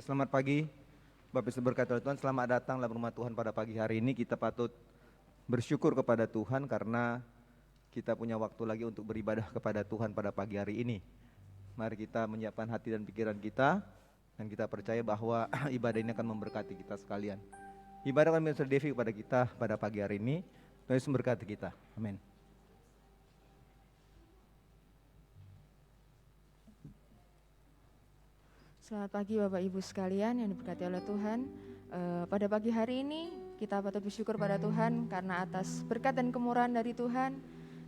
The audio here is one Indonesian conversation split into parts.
Selamat pagi, Bapak Ibu berkati oleh Tuhan. Selamat datang dalam rumah Tuhan pada pagi hari ini. Kita patut bersyukur kepada Tuhan karena kita punya waktu lagi untuk beribadah kepada Tuhan pada pagi hari ini. Mari kita menyiapkan hati dan pikiran kita, dan kita percaya bahwa ibadah ini akan memberkati kita sekalian. Ibadah akan Mr. Devi kepada kita pada pagi hari ini. Tuhan Yesus memberkati kita. Amin. Selamat pagi Bapak Ibu sekalian yang diberkati oleh Tuhan. Pada pagi hari ini kita patut bersyukur pada Tuhan karena atas berkat dan kemurahan dari Tuhan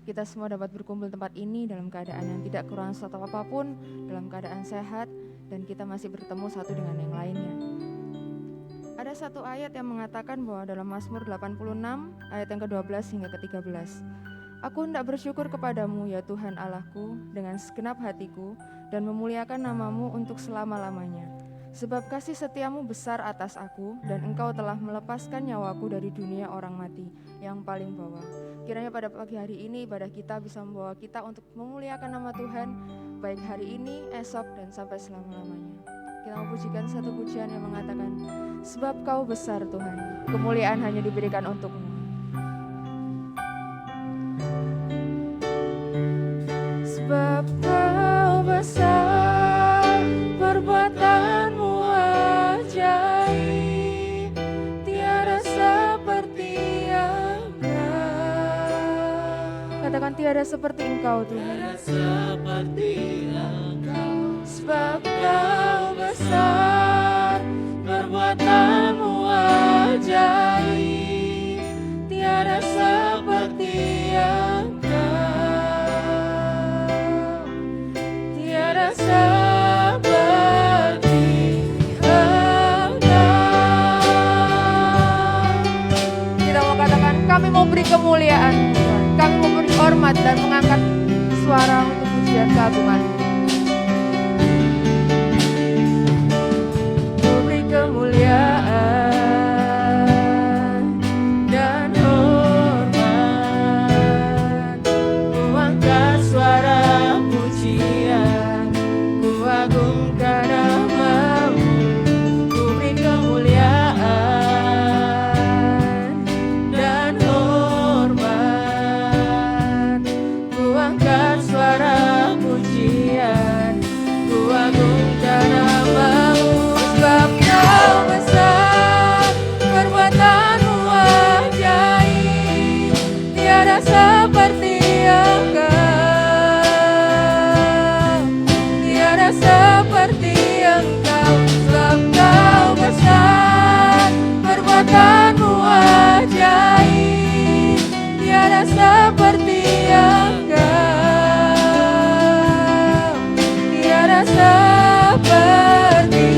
kita semua dapat berkumpul tempat ini dalam keadaan yang tidak kurang suatu apapun, dalam keadaan sehat, dan kita masih bertemu satu dengan yang lainnya. Ada satu ayat yang mengatakan bahwa dalam Mazmur 86 ayat yang ke-12 hingga ke-13, Aku hendak bersyukur kepadamu ya Tuhan Allahku dengan segenap hatiku dan memuliakan namamu untuk selama-lamanya. Sebab kasih setiamu besar atas aku dan engkau telah melepaskan nyawaku dari dunia orang mati yang paling bawah. Kiranya pada pagi hari ini ibadah kita bisa membawa kita untuk memuliakan nama Tuhan baik hari ini, esok, dan sampai selama-lamanya. Kita memujikan satu pujian yang mengatakan, sebab kau besar Tuhan, kemuliaan hanya diberikan untukmu. Sebab kau besar, perbuatanmu ajaib, tiada seperti Engkau. Katakan tiada seperti Engkau Tuhan. Tiada seperti Engkau. Sebab kau besar, perbuatanmu ajaib, tiada seperti Engkau. Seperti Engkau. Kita mau katakan kami mau beri kemuliaan, kami mau beri hormat dan mengangkat suara untuk pujian keagungan. Beri kemuliaan dan hormat, mengangkat suara pujian. Agungkan namamu, ku beri kemuliaan dan hormat, ku angkat suara pujian, ku agungkan namamu. Sebab kau besar, perbuatanmu ajaib, tiada seperti Engkau. Seperti Engkau, sebab kau besar, perbuatanmu ajaib, tiada seperti Engkau, tiada seperti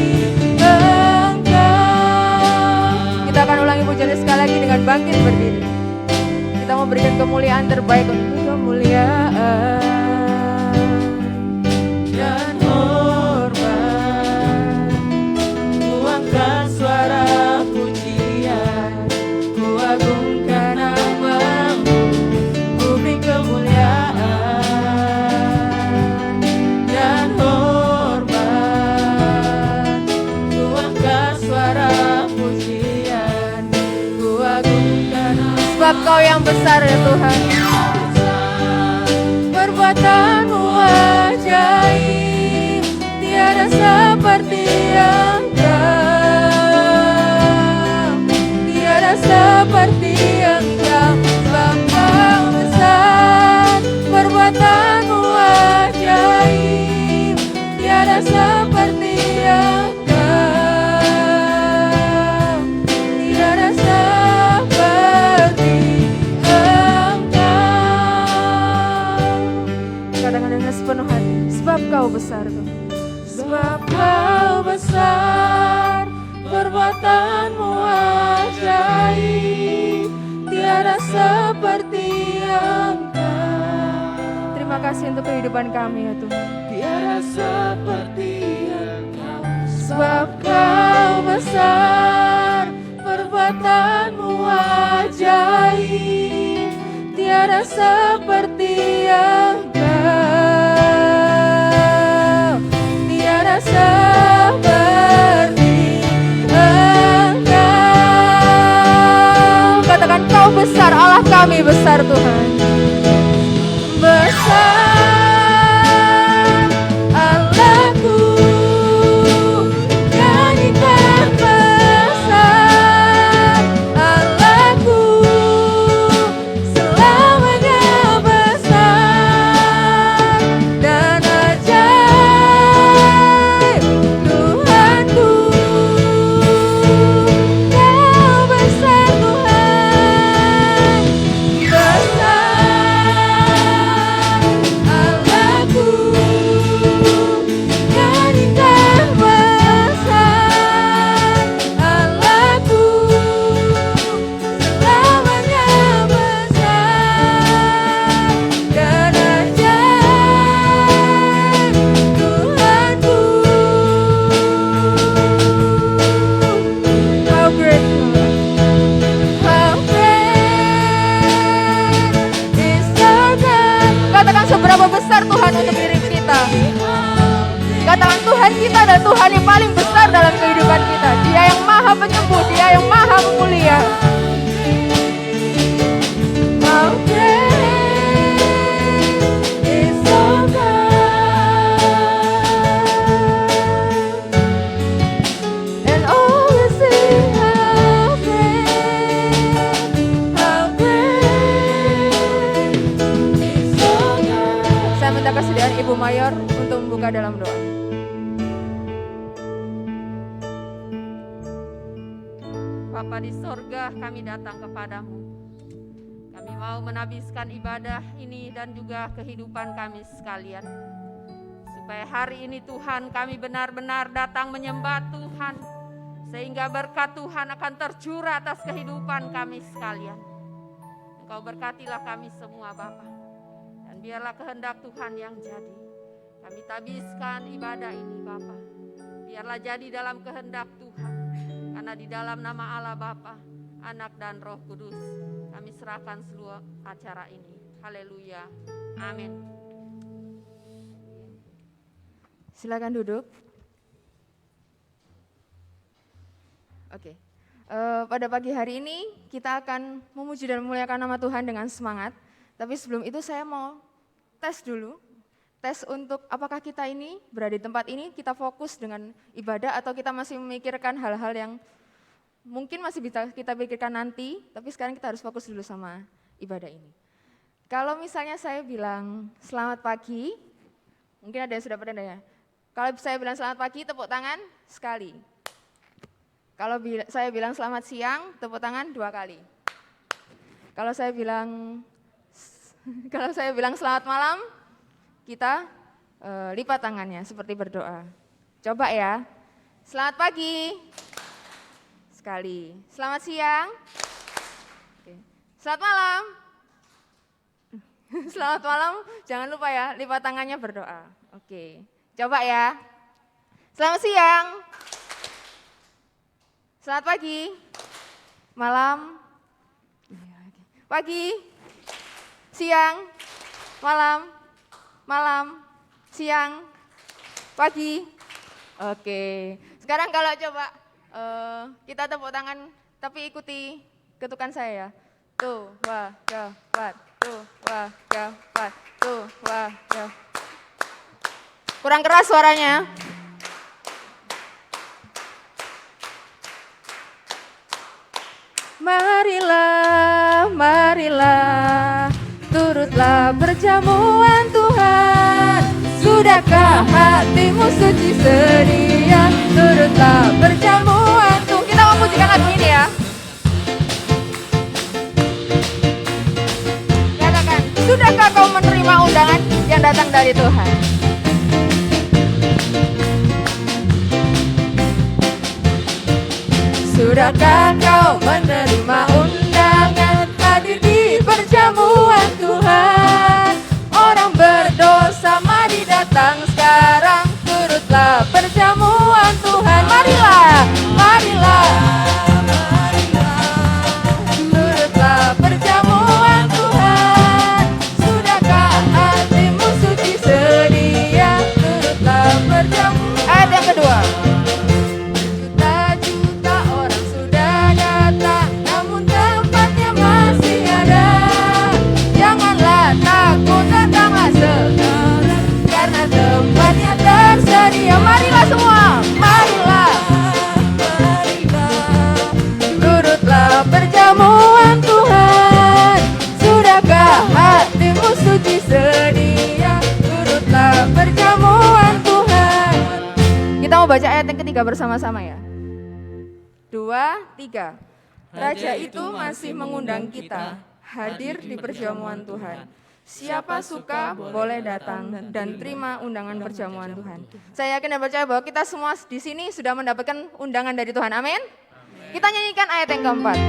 Engkau. Kita akan ulangi pujian sekali lagi dengan bangkit berdiri. Kita mau berikan kemuliaan terbaik untuk kemuliaan dan hormat, ku angkat suara pujian, ku agungkan namamu, ku beri kemuliaan dan hormat, ku angkat suara pujian, ku agungkan namamu. Sebab kau yang besar ya Tuhan, perbuatanmu ajaib, tiada seperti Engkau, tiada seperti Engkau. Sebab kau besar, perbuatanmu ajaib, tiada seperti Engkau, tiada seperti Engkau. Dengan sepenuh hati, sebab kau besar Tuhan. Sebab kau besar, perbuatanmu ajaib, tiada seperti Engkau. Terima kasih untuk kehidupan kami ya Tuhan. Tiada seperti Engkau. Sebab kau besar, perbuatanmu ajaib, tiada seperti Engkau. Tiada seperti besar, Allah kami besar Tuhan. Besar Allahku, nyanyikan besar Allahku, selamanya besar dan ajaib Tuhanku. Kau besar Tuhan, besar Allahku, nyanyikan besar Allahku, selamanya besar dan ajaib Tuhanku. How great How great is our God. Katakan seberapa besar Tuhan untuk diri kita. Katakan Tuhan kita adalah Tuhan yang paling besar dalam kehidupan kita. Dia yang maha penyembuh, Dia yang maha mulia. How great is our God. And all we sing, how great is our God. Saya minta kesediaan Ibu Mayor untuk membuka dalam doa. Bapa di sorga, kami datang kepadamu. Kami mau menabiskan ibadah ini dan juga kehidupan kami sekalian. Supaya hari ini Tuhan kami benar-benar datang menyembah Tuhan. Sehingga berkat Tuhan akan tercurah atas kehidupan kami sekalian. Engkau berkatilah kami semua Bapa. Dan biarlah kehendak Tuhan yang jadi. Kami tabiskan ibadah ini Bapa. Biarlah jadi dalam kehendak Tuhan. Karena di dalam nama Allah Bapa, Anak dan Roh Kudus, kami serahkan seluruh acara ini. Haleluya. Amin. Silakan duduk. Oke. Pada pagi hari ini kita akan memuji dan memuliakan nama Tuhan dengan semangat. Tapi sebelum itu saya mau tes dulu. Tes untuk apakah kita ini berada di tempat ini, kita fokus dengan ibadah atau kita masih memikirkan hal-hal yang mungkin masih bisa kita pikirkan nanti, tapi sekarang kita harus fokus dulu sama ibadah ini. Kalau misalnya saya bilang selamat pagi, mungkin ada yang sudah pernah ya. Kalau saya bilang selamat pagi, tepuk tangan sekali. Kalau saya bilang selamat siang, tepuk tangan 2 kali. Kalau saya bilang selamat malam, kita lipat tangannya seperti berdoa. Coba ya. Selamat pagi. Sekali. Selamat siang. Oke. Selamat malam. Selamat malam. Jangan lupa ya, lipat tangannya berdoa. Oke. Coba ya. Selamat siang. Selamat pagi. Malam. Pagi. Siang. Malam. Malam, siang, pagi. Oke, sekarang kalau coba kita tepuk tangan, tapi ikuti ketukan saya ya. Tuh, wah, gawat, tuh, wah, gawat, tuh, wah, gawat. Kurang keras suaranya. Marilah, marilah, turutlah perjamuan Tuhan. Sudahkah hatimu suci sedia? Turutlah perjamuan Tuhan. Kita memujikan lagu ini ya. Katakan, sudahkah kau menerima undangan yang datang dari Tuhan? Sudahkah kau menerima undangan hadir di perjamuan Tuhan? Orang berdosa mari datang sekarang, turutlah perjamuan Tuhan. Marilah, marilah, turutlah perjamuan Tuhan. Sudahkah hatimu suci sedia? Turutlah perjamuan. Ayat yang kedua. Juta-juta orang sudah datang, namun tempatnya masih baca ayat yang ketiga bersama-sama ya. 2, 3. Raja itu masih mengundang kita hadir di perjamuan Tuhan. Siapa suka boleh datang dan terima undangan perjamuan Tuhan. Saya yakin dan percaya bahwa kita semua di sini sudah mendapatkan undangan dari Tuhan. Amin. Kita nyanyikan ayat yang keempat.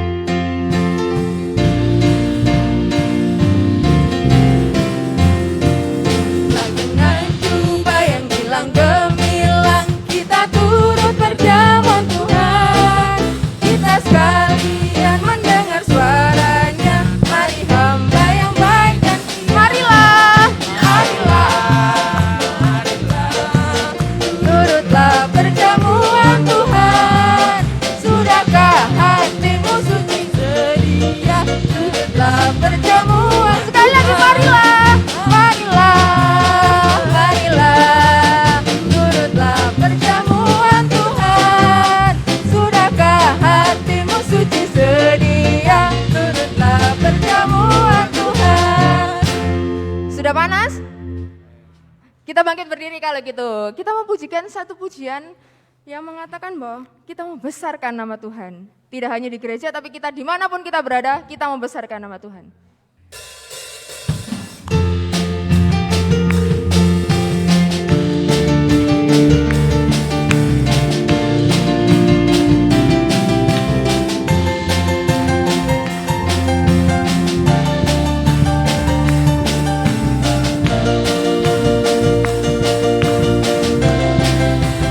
Dengan jubah yang hilang gemilang, kita turut perjamuan Tuhan. Kita sekalian mendengar suaranya. Mari hamba yang baik dan marilah, turutlah perjamuan Tuhan. Sudahkah hatimu suci sedia? Turutlah perjamuan. Sekali lagi marilah, turutlah perjamuan Tuhan. Sudahkah hatimu suci sedia? Turutlah perjamuan Tuhan. Sudah panas? Kita bangkit berdiri kalau gitu. Kita mempujikan satu pujian yang mengatakan bahwa kita membesarkan nama Tuhan. Tidak hanya di gereja, tapi kita dimanapun kita berada, kita membesarkan nama Tuhan.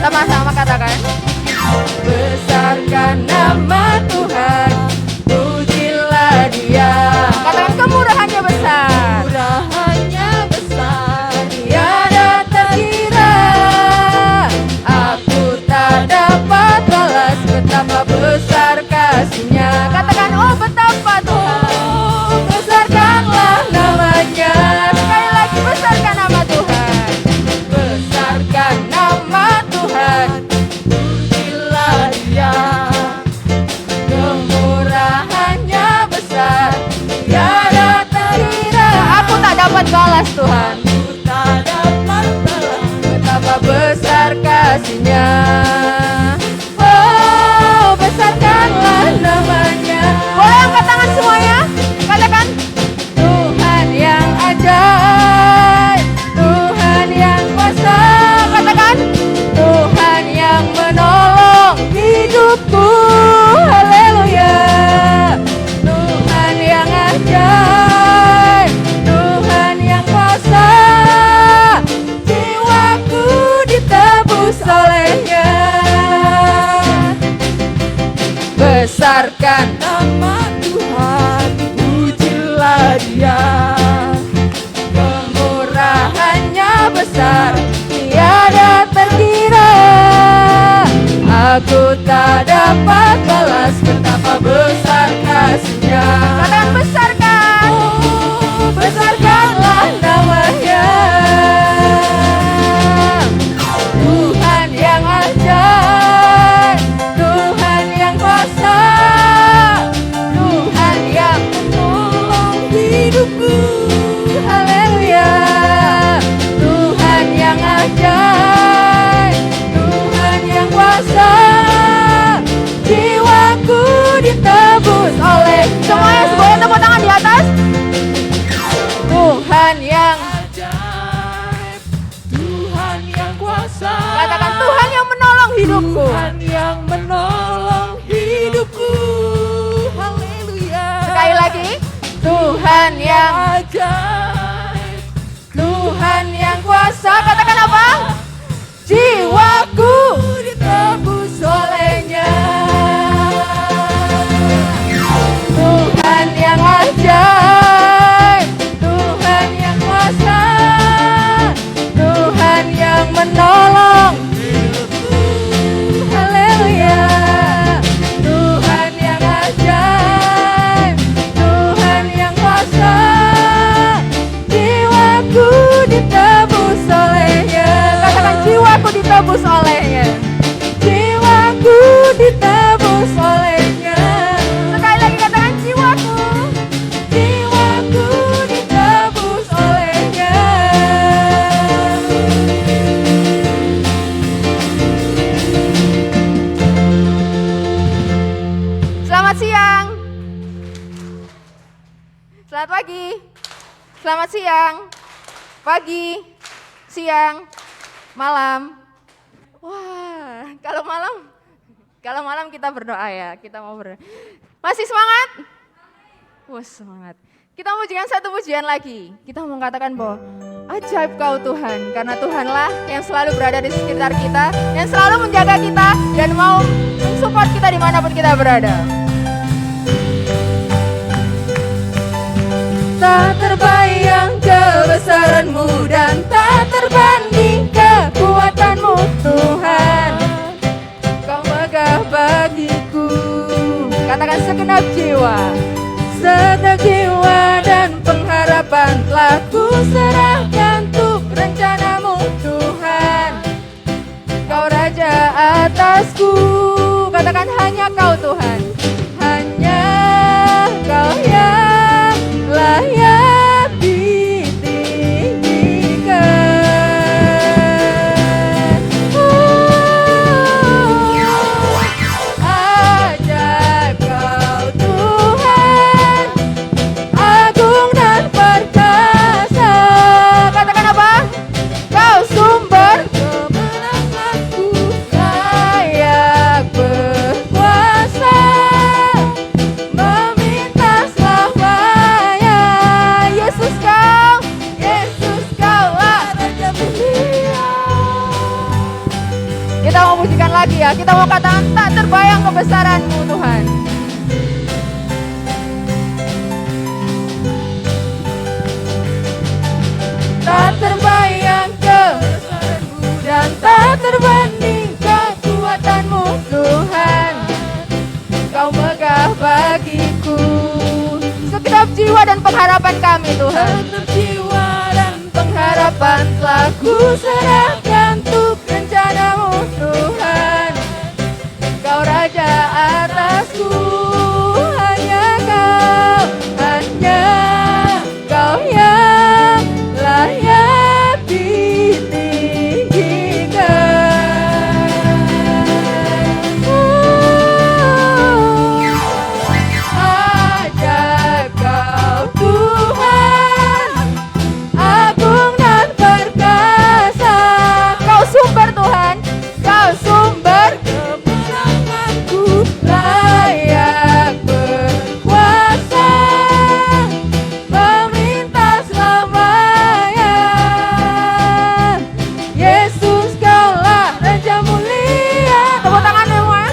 Sama-sama katakan, besarkan nama Tuhan, pujilah Dia. Katakan kemurahannya besar, tiada terkira. Aku tak dapat balas betapa besar kasih-Nya. Katakan, oh betapa Tuhan, besarkanlah namanya. Sekali lagi, besarkan nama Tuhan, besarkan nama Tuhan, pujilah Dia. Kemurahannya besar, tiada terkira. Aku tak dapat balas Tuhan, betapa besar kasih-Nya. Oh, besarkanlah namanya. Boleh angkat tangan semuanya? Katakan, Tuhan yang ajaib, Tuhan yang kuasa. Katakan, Tuhan yang menolong hidupku. Haleluya. Tuhan yang ajaib, Tuhan yang kuasa. Jiwaku ditebus oleh-Nya. Besarkan nama Tuhan, pujilah Dia. Kemurahannya besar, tiada terkira. Aku tak dapat balas betapa besar kasih-Nya. Katakan, besarkan, besarkanlah namanya. Tuhan yang ajaib, Tuhan yang kuasa. Tuhan yang menolong hidupku. Haleluya. Tuhan yang ajaib, Tuhan yang kuasa. Jiwaku ditebus oleh. Semuanya semuanya tepuk tangan di atas. Tuhan yang ajaib, Tuhan yang kuasa. Katakan, Tuhan yang menolong hidupku. Tuhan yang menolong hidupku. Haleluya. Sekali lagi, Tuhan yang ajaib, Tuhan yang kuasa. Katakan apa? Jiwaku ditebus oleh-Nya. Tuhan yang ajaib, Tuhan yang kuasa. Tuhan yang menolong hidupku. Haleluya. Tuhan yang ajaib, Tuhan yang kuasa. Selamat siang, pagi, siang, malam. Wah, kalau malam kita berdoa ya, kita mau berdoa. Masih semangat? Wah, semangat. Kita pujikan satu pujian lagi. Kita mau mengatakan bahwa ajaib Kau Tuhan, karena Tuhanlah yang selalu berada di sekitar kita, yang selalu menjaga kita dan mau mensupport kita dimanapun kita berada. Tak terbayang kebesaran-Mu dan tak terbanding kekuatan-Mu Tuhan. Kau megah bagiku. Katakan segenap jiwa dan pengharapan telah ku serahkan untuk rencana-Mu Tuhan. Kau Raja atasku. Katakan hanya Kau Tuhan, hanya Kau yang layak ditinggikan. Ajaib Kau Tuhan, agung dan perkasa. Katakan apa? Kau sumber kemenanganku, layak berkuasa, meminta selamanya. Yesus Kaulah Raja mulia. Kita mau pujikan lagi ya, kita mau katakan tak terbayang kebesaran-Mu Tuhan. Tak terbayang kebesaran-Mu dan tak terbanding kekuatan-Mu Tuhan. Kau megah bagiku. Segenap jiwa dan pengharapan kami Tuhan. Segenap jiwa dan pengharapan telah ku serahkan untuk rencana-Mu Tuhan. Kau Raja atasku, hanya Kau yang layak ditinggikan. Ajaib Kau Tuhan, agung dan perkasa. Kau sumber Tuhan, Kau sumber kemenanganku, layak berkuasa, meminta selamanya. Yesus Kaulah Raja mulia. Tepuk tangan semua.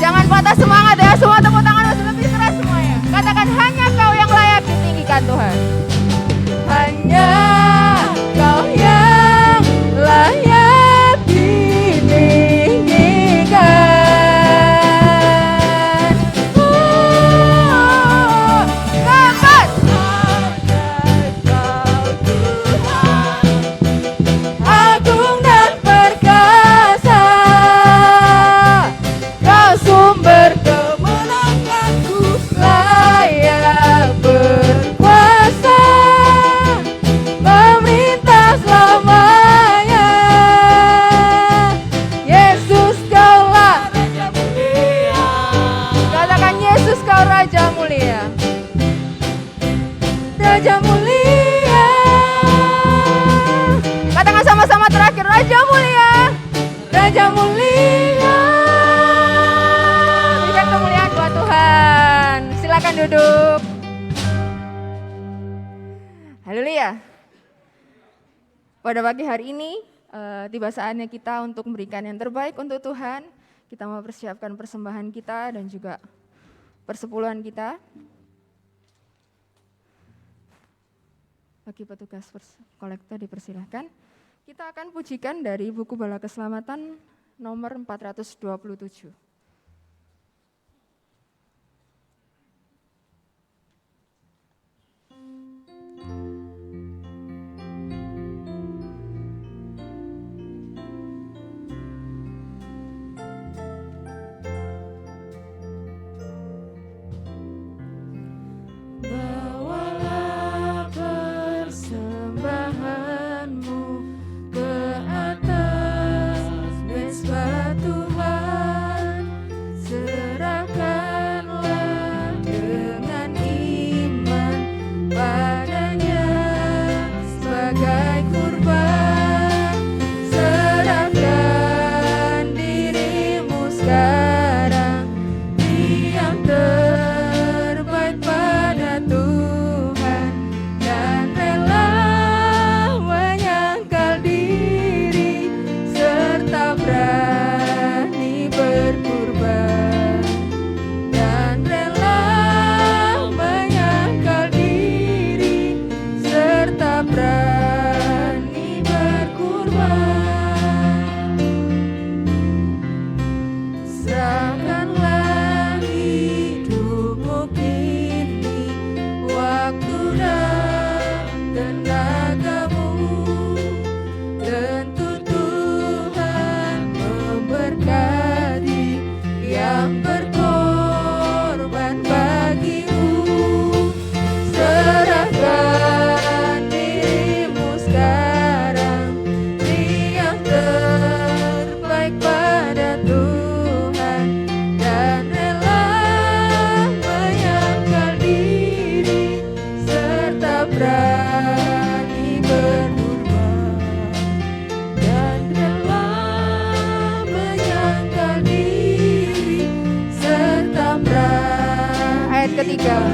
Jangan patah semangat ya, semua tepuk tangan harus lebih keras semuanya. Katakan hanya Kau yang layak ditinggikan Tuhan. Hanya Kau yang layak ditinggikan. Katakan ajaib Kau Tuhan, agung dan perkasa. Kau sumber kemenanganku, layak berkuasa, meminta selamanya. Yesus Kaulah Raja mulia. Katakan Yesus Kau Raja mulia. Raja mulia. Katakan sama-sama terakhir, Raja mulia. Raja mulia. Berikan kemuliaan buat Tuhan. Silakan duduk. Haleluya. Pada pagi hari ini tiba saatnya kita untuk memberikan yang terbaik untuk Tuhan. Kita mau persiapkan persembahan kita dan juga persepuluhan kita. Bagi petugas kolektor dipersilahkan. Kita akan pujikan dari buku Bala Keselamatan nomor 427. Bawalah persembahanmu ke atas mezbah Tuhan.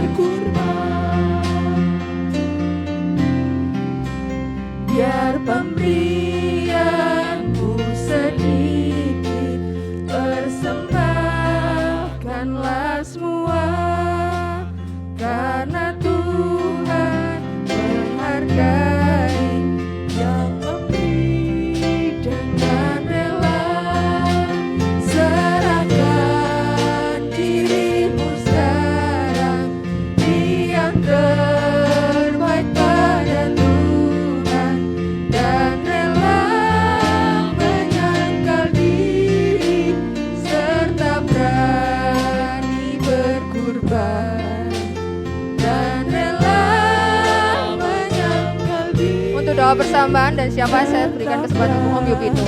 berkurban. Biar pemberianmu sedikit, persembahkanlah semua, karena Tuhan menghargai yang memberi dengan rela. Serahkan dirimu sekarang, yang terbaik pada Tuhan, dan rela menyangkal diri serta berani berkurban, dan rela menyangkal diri. Untuk doa persambahan dan siapa saya berikan kesempatan untuk Om Yupito.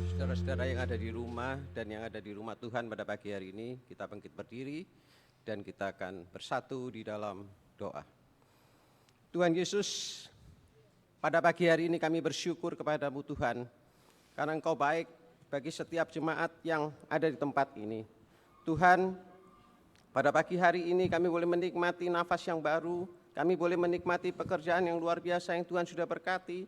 Saudara-saudara yang ada di rumah dan yang ada di rumah Tuhan pada pagi hari ini, kita bangkit berdiri dan kita akan bersatu di dalam doa. Tuhan Yesus, pada pagi hari ini kami bersyukur kepadamu Tuhan, karena Engkau baik bagi setiap jemaat yang ada di tempat ini. Tuhan, pada pagi hari ini kami boleh menikmati nafas yang baru, kami boleh menikmati pekerjaan yang luar biasa yang Tuhan sudah berkati.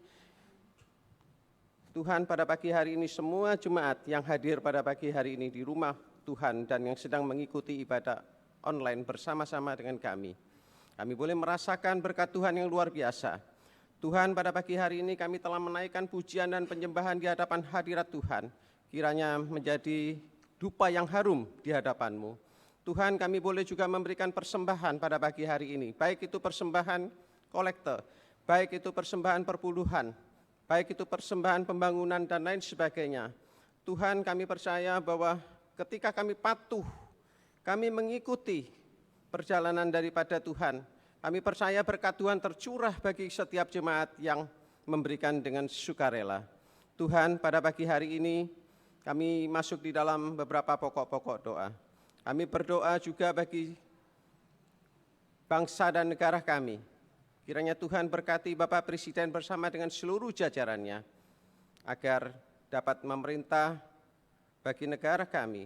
Tuhan, pada pagi hari ini semua jemaat yang hadir pada pagi hari ini di rumah Tuhan dan yang sedang mengikuti ibadah online bersama-sama dengan kami boleh merasakan berkat Tuhan yang luar biasa. Tuhan, pada pagi hari ini kami telah menaikkan pujian dan penyembahan di hadapan hadirat Tuhan, kiranya menjadi dupa yang harum di hadapan-Mu. Tuhan, kami boleh juga memberikan persembahan pada pagi hari ini, baik itu persembahan kolekte, baik itu persembahan perpuluhan, baik itu persembahan pembangunan dan lain sebagainya. Tuhan, kami percaya bahwa ketika kami patuh, kami mengikuti perjalanan daripada Tuhan, kami percaya berkat Tuhan tercurah bagi setiap jemaat yang memberikan dengan sukarela. Tuhan, pada pagi hari ini kami masuk di dalam beberapa pokok-pokok doa. Kami berdoa juga bagi bangsa dan negara kami. Kiranya Tuhan berkati Bapak Presiden bersama dengan seluruh jajarannya, agar dapat memerintah bagi negara kami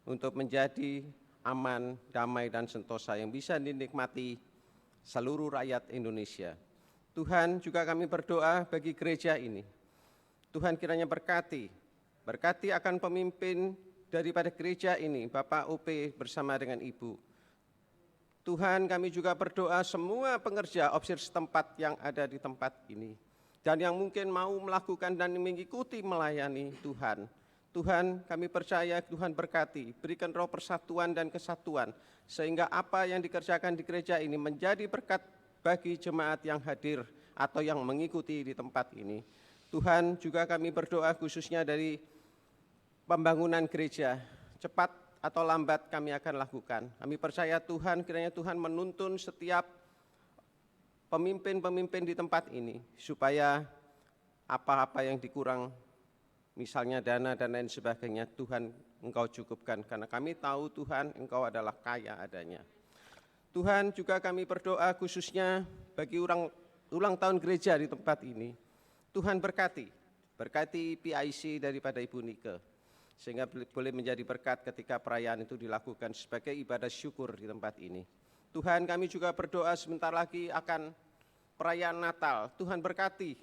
untuk menjadi aman, damai, dan sentosa yang bisa dinikmati seluruh rakyat Indonesia. Tuhan, juga kami berdoa bagi gereja ini. Tuhan kiranya berkati akan pemimpin daripada gereja ini, Bapak OP bersama dengan Ibu. Tuhan, kami juga berdoa semua pengerja opsir setempat yang ada di tempat ini, dan yang mungkin mau melakukan dan mengikuti melayani Tuhan. Tuhan, kami percaya Tuhan berkati, berikan roh persatuan dan kesatuan, sehingga apa yang dikerjakan di gereja ini menjadi berkat bagi jemaat yang hadir atau yang mengikuti di tempat ini. Tuhan, juga kami berdoa khususnya dari pembangunan gereja, cepat atau lambat kami akan lakukan. Kami percaya Tuhan, kiranya Tuhan menuntun setiap pemimpin-pemimpin di tempat ini, supaya apa-apa yang dikurang, misalnya dana dan lain sebagainya, Tuhan Engkau cukupkan, karena kami tahu Tuhan Engkau adalah kaya adanya. Tuhan, juga kami berdoa khususnya bagi ulang tahun gereja di tempat ini. Tuhan berkati PIC daripada Ibu Nike, sehingga boleh menjadi berkat ketika perayaan itu dilakukan sebagai ibadah syukur di tempat ini. Tuhan, kami juga berdoa sebentar lagi akan perayaan Natal. Tuhan berkati,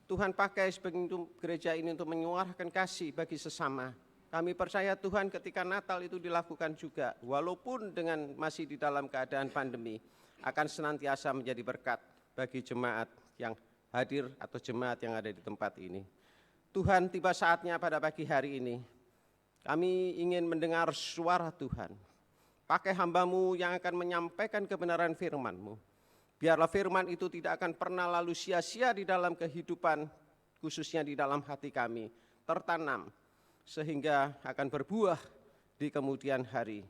Tuhan pakai sebagai gereja ini untuk menyuarakan kasih bagi sesama. Kami percaya Tuhan ketika Natal itu dilakukan juga, walaupun dengan masih di dalam keadaan pandemi, akan senantiasa menjadi berkat bagi jemaat yang hadir atau jemaat yang ada di tempat ini. Tuhan, tiba saatnya pada pagi hari ini, kami ingin mendengar suara Tuhan. Pakai hamba-Mu yang akan menyampaikan kebenaran firman-Mu. Biarlah firman itu tidak akan pernah lalu sia-sia di dalam kehidupan, khususnya di dalam hati kami, tertanam, sehingga akan berbuah di kemudian hari,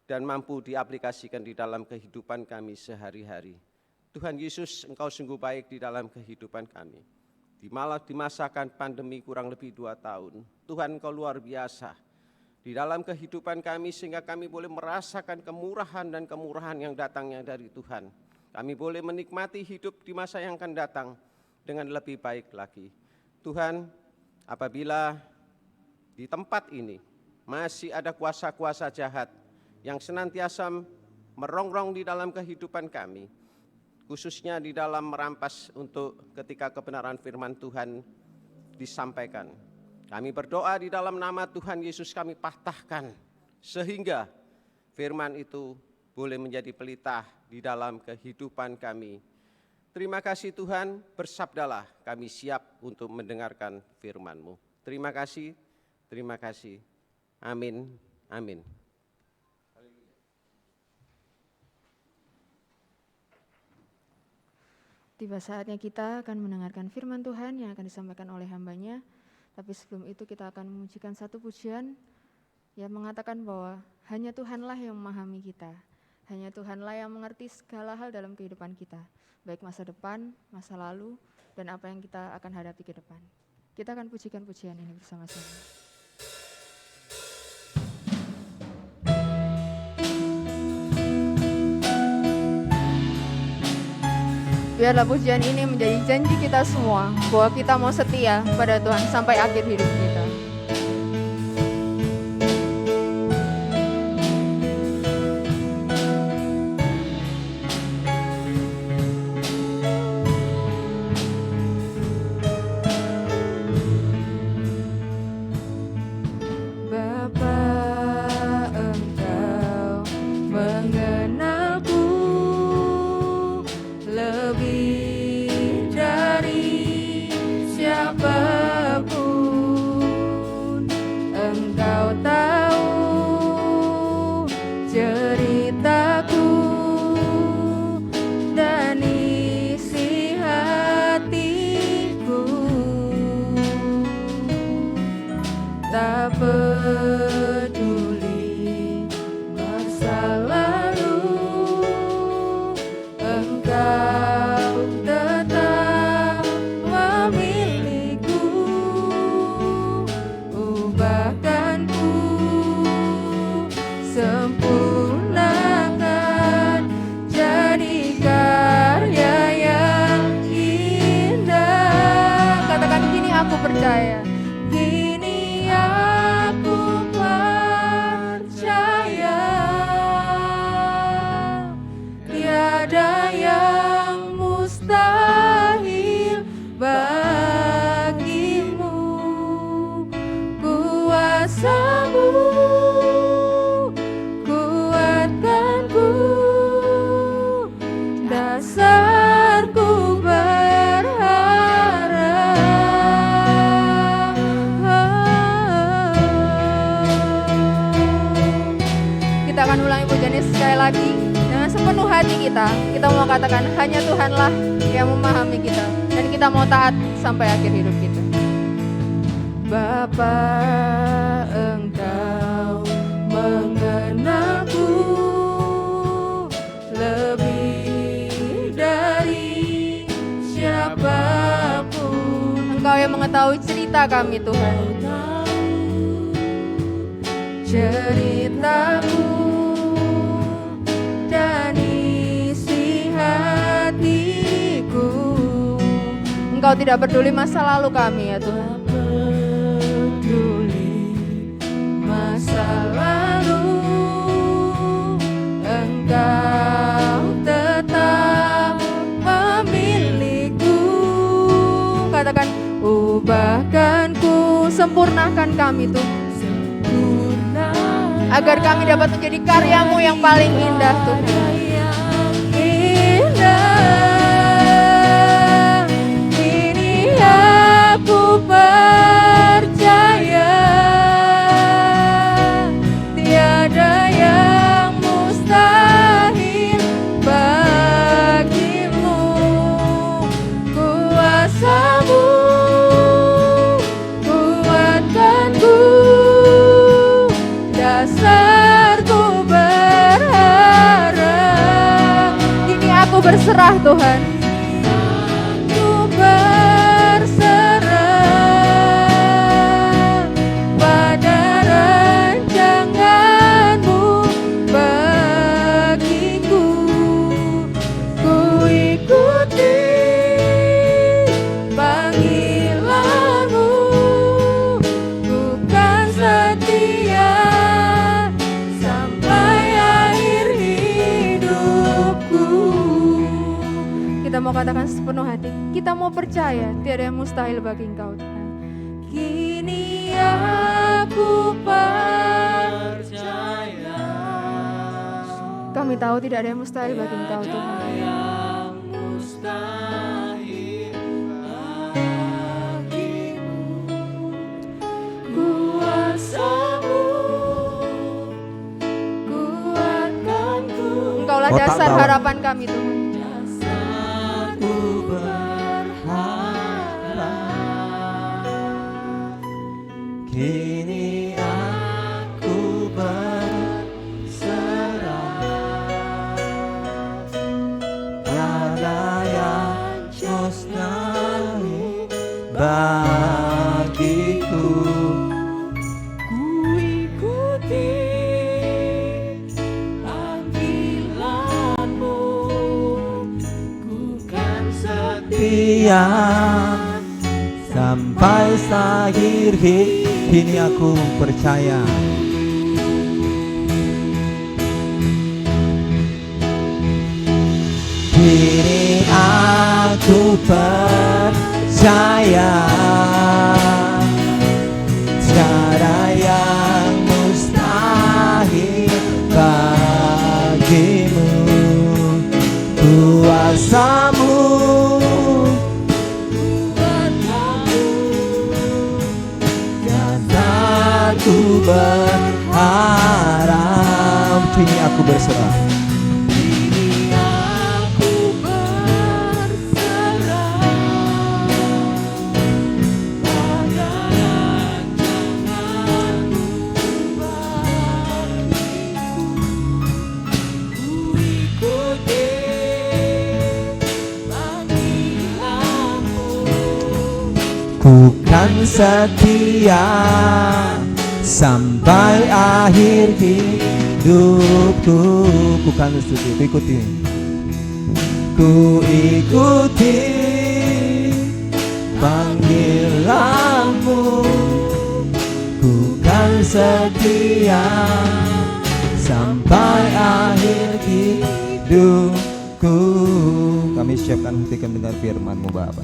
dan mampu diaplikasikan di dalam kehidupan kami sehari-hari. Tuhan Yesus, Engkau sungguh baik di dalam kehidupan kami. Di masa pandemi kurang lebih 2 tahun, Tuhan Engkau luar biasa di dalam kehidupan kami, sehingga kami boleh merasakan kemurahan dan kemurahan yang datangnya dari Tuhan. Kami boleh menikmati hidup di masa yang akan datang dengan lebih baik lagi. Tuhan, apabila di tempat ini masih ada kuasa-kuasa jahat yang senantiasa merongrong di dalam kehidupan kami, khususnya di dalam merampas untuk ketika kebenaran firman Tuhan disampaikan. Kami berdoa di dalam nama Tuhan Yesus kami patahkan, sehingga firman itu boleh menjadi pelita di dalam kehidupan kami. Terima kasih Tuhan, bersabdalah, kami siap untuk mendengarkan firman-Mu. Terima kasih, terima kasih. Amin, amin. Tiba saatnya kita akan mendengarkan firman Tuhan yang akan disampaikan oleh hamba-Nya. Tapi sebelum itu kita akan memujikan satu pujian yang mengatakan bahwa hanya Tuhanlah yang memahami kita. Hanya Tuhanlah yang mengerti segala hal dalam kehidupan kita, baik masa depan, masa lalu, dan apa yang kita akan hadapi ke depan. Kita akan pujikan pujian ini bersama-sama. Biarlah pujian ini menjadi janji kita semua bahwa kita mau setia pada Tuhan sampai akhir hidup kita. Kita mau katakan hanya Tuhanlah yang memahami kita dan kita mau taat sampai akhir hidup kita. Bapa, Engkau mengenalku lebih dari siapapun. Engkau yang mengetahui cerita kami Tuhan. Ceritaku dan isi hatiku. Engkau tidak peduli masa lalu kami ya Tuhan. Peduli masa lalu, Engkau tetap memiliku. Katakan, ubahkanku, sempurnakan kami Tuhan. Agar kami dapat menjadi karya-Mu yang paling indah Tuhan. Ini aku percaya tiada yang mustahil bagimu. Kuasa-Mu kuatkanku, dasarku berharap. Kini aku berserah Tuhan. Aku berserah pada rancangan-Mu bagiku. Ku ikuti panggilan-Mu, ku kan setia kita mau percaya, tiada yang mustahil bagi Engkau Tuhan. Kini aku percaya Kami tahu tidak ada yang mustahil bagi Engkau Tuhan. yang mustahil bagimu. Kuasamu kuatkanku, Engkaulah Otak dasar bawah. harapan kami Tuhan. dasarku berharap. Kini aku berserah pada yang mustahil bagiku. Ku ikuti panggilanmu, ku kan Setia sampai akhir hidup. Kini aku percaya. Kini aku percaya cara yang mustahil bagimu, kuasamu dan aku berharap. Kini aku berserah. Kini aku berserah pada rancangan-Mu bagiku. Ku ikuti panggilan-Mu, Ku kan setia sampai akhir hidupku. Ku kan setia, ku ikuti. Ku ikuti panggilan-Mu. Ku kan setia sampai akhir hidupku. Kami siapkan hati kami dengan firman-Mu Bapa.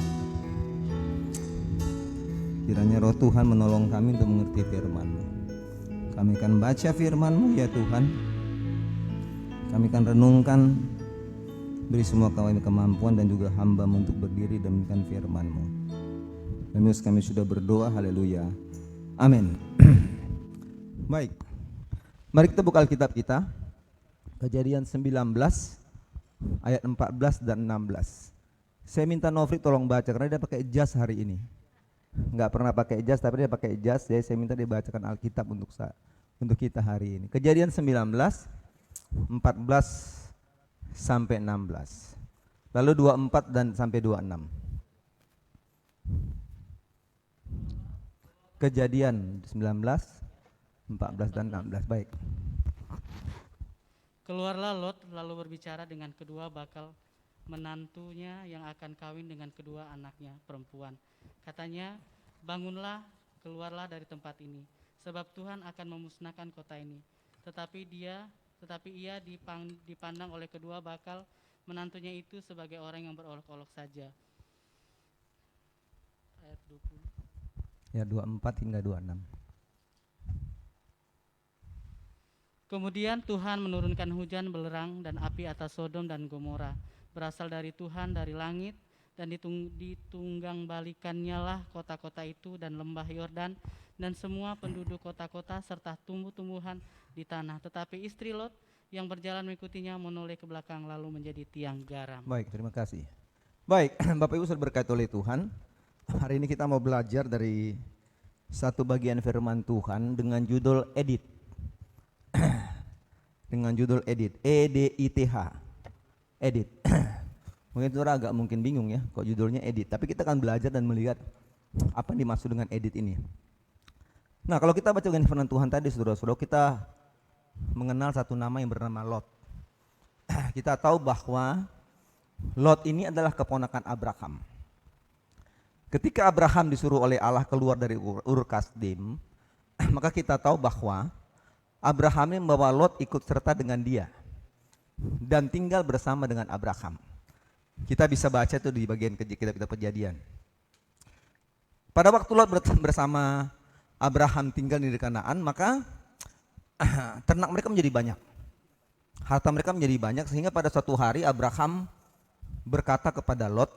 Kiranya Roh Tuhan menolong kami untuk mengerti firman-Mu. Kami akan baca firman-Mu ya Tuhan. Kami akan renungkan. Beri semua kami kemampuan dan juga hamba-Mu untuk berdiri dan mendengarkan firman-Mu. Kami sudah berdoa, haleluya. Amin. Baik. Mari kita buka Alkitab kita. Kejadian 19 ayat 14 dan 16. Saya minta Novri tolong baca karena dia pakai jas hari ini. Enggak pernah pakai jas tapi dia pakai jas, jadi saya minta dia bacakan Alkitab untuk kita hari ini. Kejadian 19 14 sampai 16. Lalu 24 dan sampai 26. Kejadian 19 14 dan 16. Baik. Keluarlah Lot lalu berbicara dengan kedua bakal menantunya yang akan kawin dengan kedua anaknya perempuan. Katanya, bangunlah, keluarlah dari tempat ini, sebab Tuhan akan memusnahkan kota ini. Tetapi ia dipandang oleh kedua bakal menantunya itu sebagai orang yang berolok-olok saja. Ayat 20. Ya 24 hingga 26. Kemudian Tuhan menurunkan hujan belerang dan api atas Sodom dan Gomora, berasal dari Tuhan dari langit, dan ditunggang balikannya lah kota-kota itu dan lembah Yordan dan semua penduduk kota-kota serta tumbuh-tumbuhan di tanah. Tetapi istri Lot yang berjalan mengikutinya menoleh ke belakang lalu menjadi tiang garam. Baik, terima kasih. Baik, Bapak Ibu sudah berkati oleh Tuhan. Hari ini kita mau belajar dari satu bagian firman Tuhan dengan judul edit. Dengan judul edit, EDITH. Edit. Mungkin itu agak mungkin bingung ya kok judulnya edit, tapi kita akan belajar dan melihat apa yang dimaksud dengan edit ini. Nah, kalau kita baca dengan firman Tuhan tadi saudara-saudara, kita mengenal satu nama yang bernama Lot. Kita tahu bahwa Lot ini adalah keponakan Abraham. Ketika Abraham disuruh oleh Allah keluar dari Ur Kasdim, maka kita tahu bahwa Abraham ini membawa Lot ikut serta dengan dia dan tinggal bersama dengan Abraham. Kita bisa baca itu di bagian kitab Kejadian. Pada waktu Lot bersama Abraham tinggal di Kanaan, maka ternak mereka menjadi banyak. Harta mereka menjadi banyak sehingga pada suatu hari Abraham berkata kepada Lot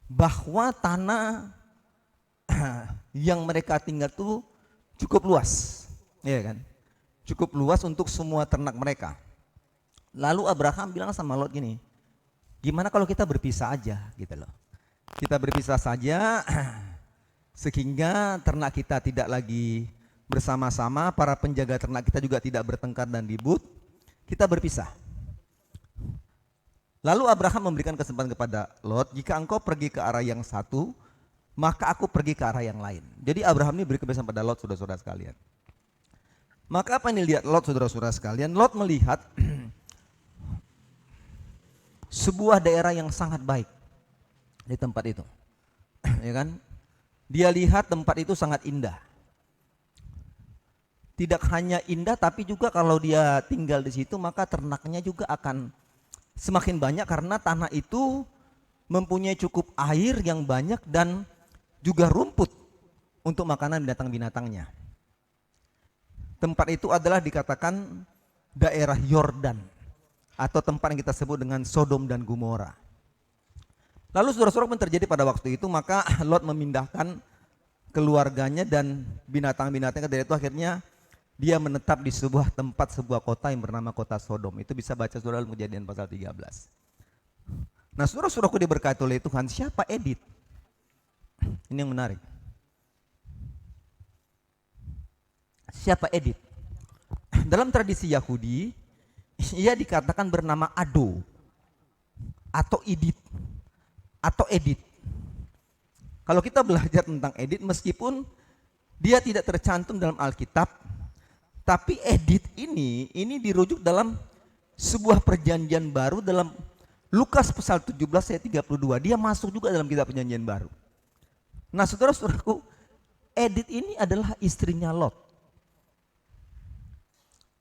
bahwa tanah yang mereka tinggal itu cukup luas, ya kan? Cukup luas untuk semua ternak mereka. Lalu Abraham bilang sama Lot gini, gimana kalau kita berpisah aja gitu loh. Kita berpisah saja sehingga ternak kita tidak lagi bersama-sama, para penjaga ternak kita juga tidak bertengkar dan ribut, kita berpisah. Lalu Abraham memberikan kesempatan kepada Lot, jika engkau pergi ke arah yang satu, maka aku pergi ke arah yang lain. Jadi Abraham ini beri kebebasan pada Lot, saudara-saudara sekalian. Maka apa yang dilihat Lot, saudara-saudara sekalian? Lot melihat sebuah daerah yang sangat baik di tempat itu, ya kan? Dia lihat tempat itu sangat indah. Tidak hanya indah, tapi juga kalau dia tinggal di situ maka ternaknya juga akan semakin banyak karena tanah itu mempunyai cukup air yang banyak dan juga rumput untuk makanan binatang-binatangnya. Tempat itu adalah dikatakan daerah Yordan atau tempat yang kita sebut dengan Sodom dan Gomora. Lalu saudara-saudara, yang terjadi pada waktu itu, maka Lot memindahkan keluarganya dan binatang-binatangnya. Dari itu akhirnya dia menetap di sebuah tempat, sebuah kota yang bernama kota Sodom. Itu bisa baca saudara Kejadian pasal 13. Nah saudara-saudaraku diberkati oleh Tuhan, siapa Edith? Ini yang menarik. Siapa Edith? Dalam tradisi Yahudi, ia dikatakan bernama Ado atau Edith atau Edith. Kalau kita belajar tentang Edith, meskipun dia tidak tercantum dalam Alkitab, tapi Edith ini dirujuk dalam sebuah perjanjian baru dalam Lukas pasal 17 ayat 32. Dia masuk juga dalam kitab perjanjian baru. Nah saudara-saudaraku, Edith ini adalah istrinya Lot.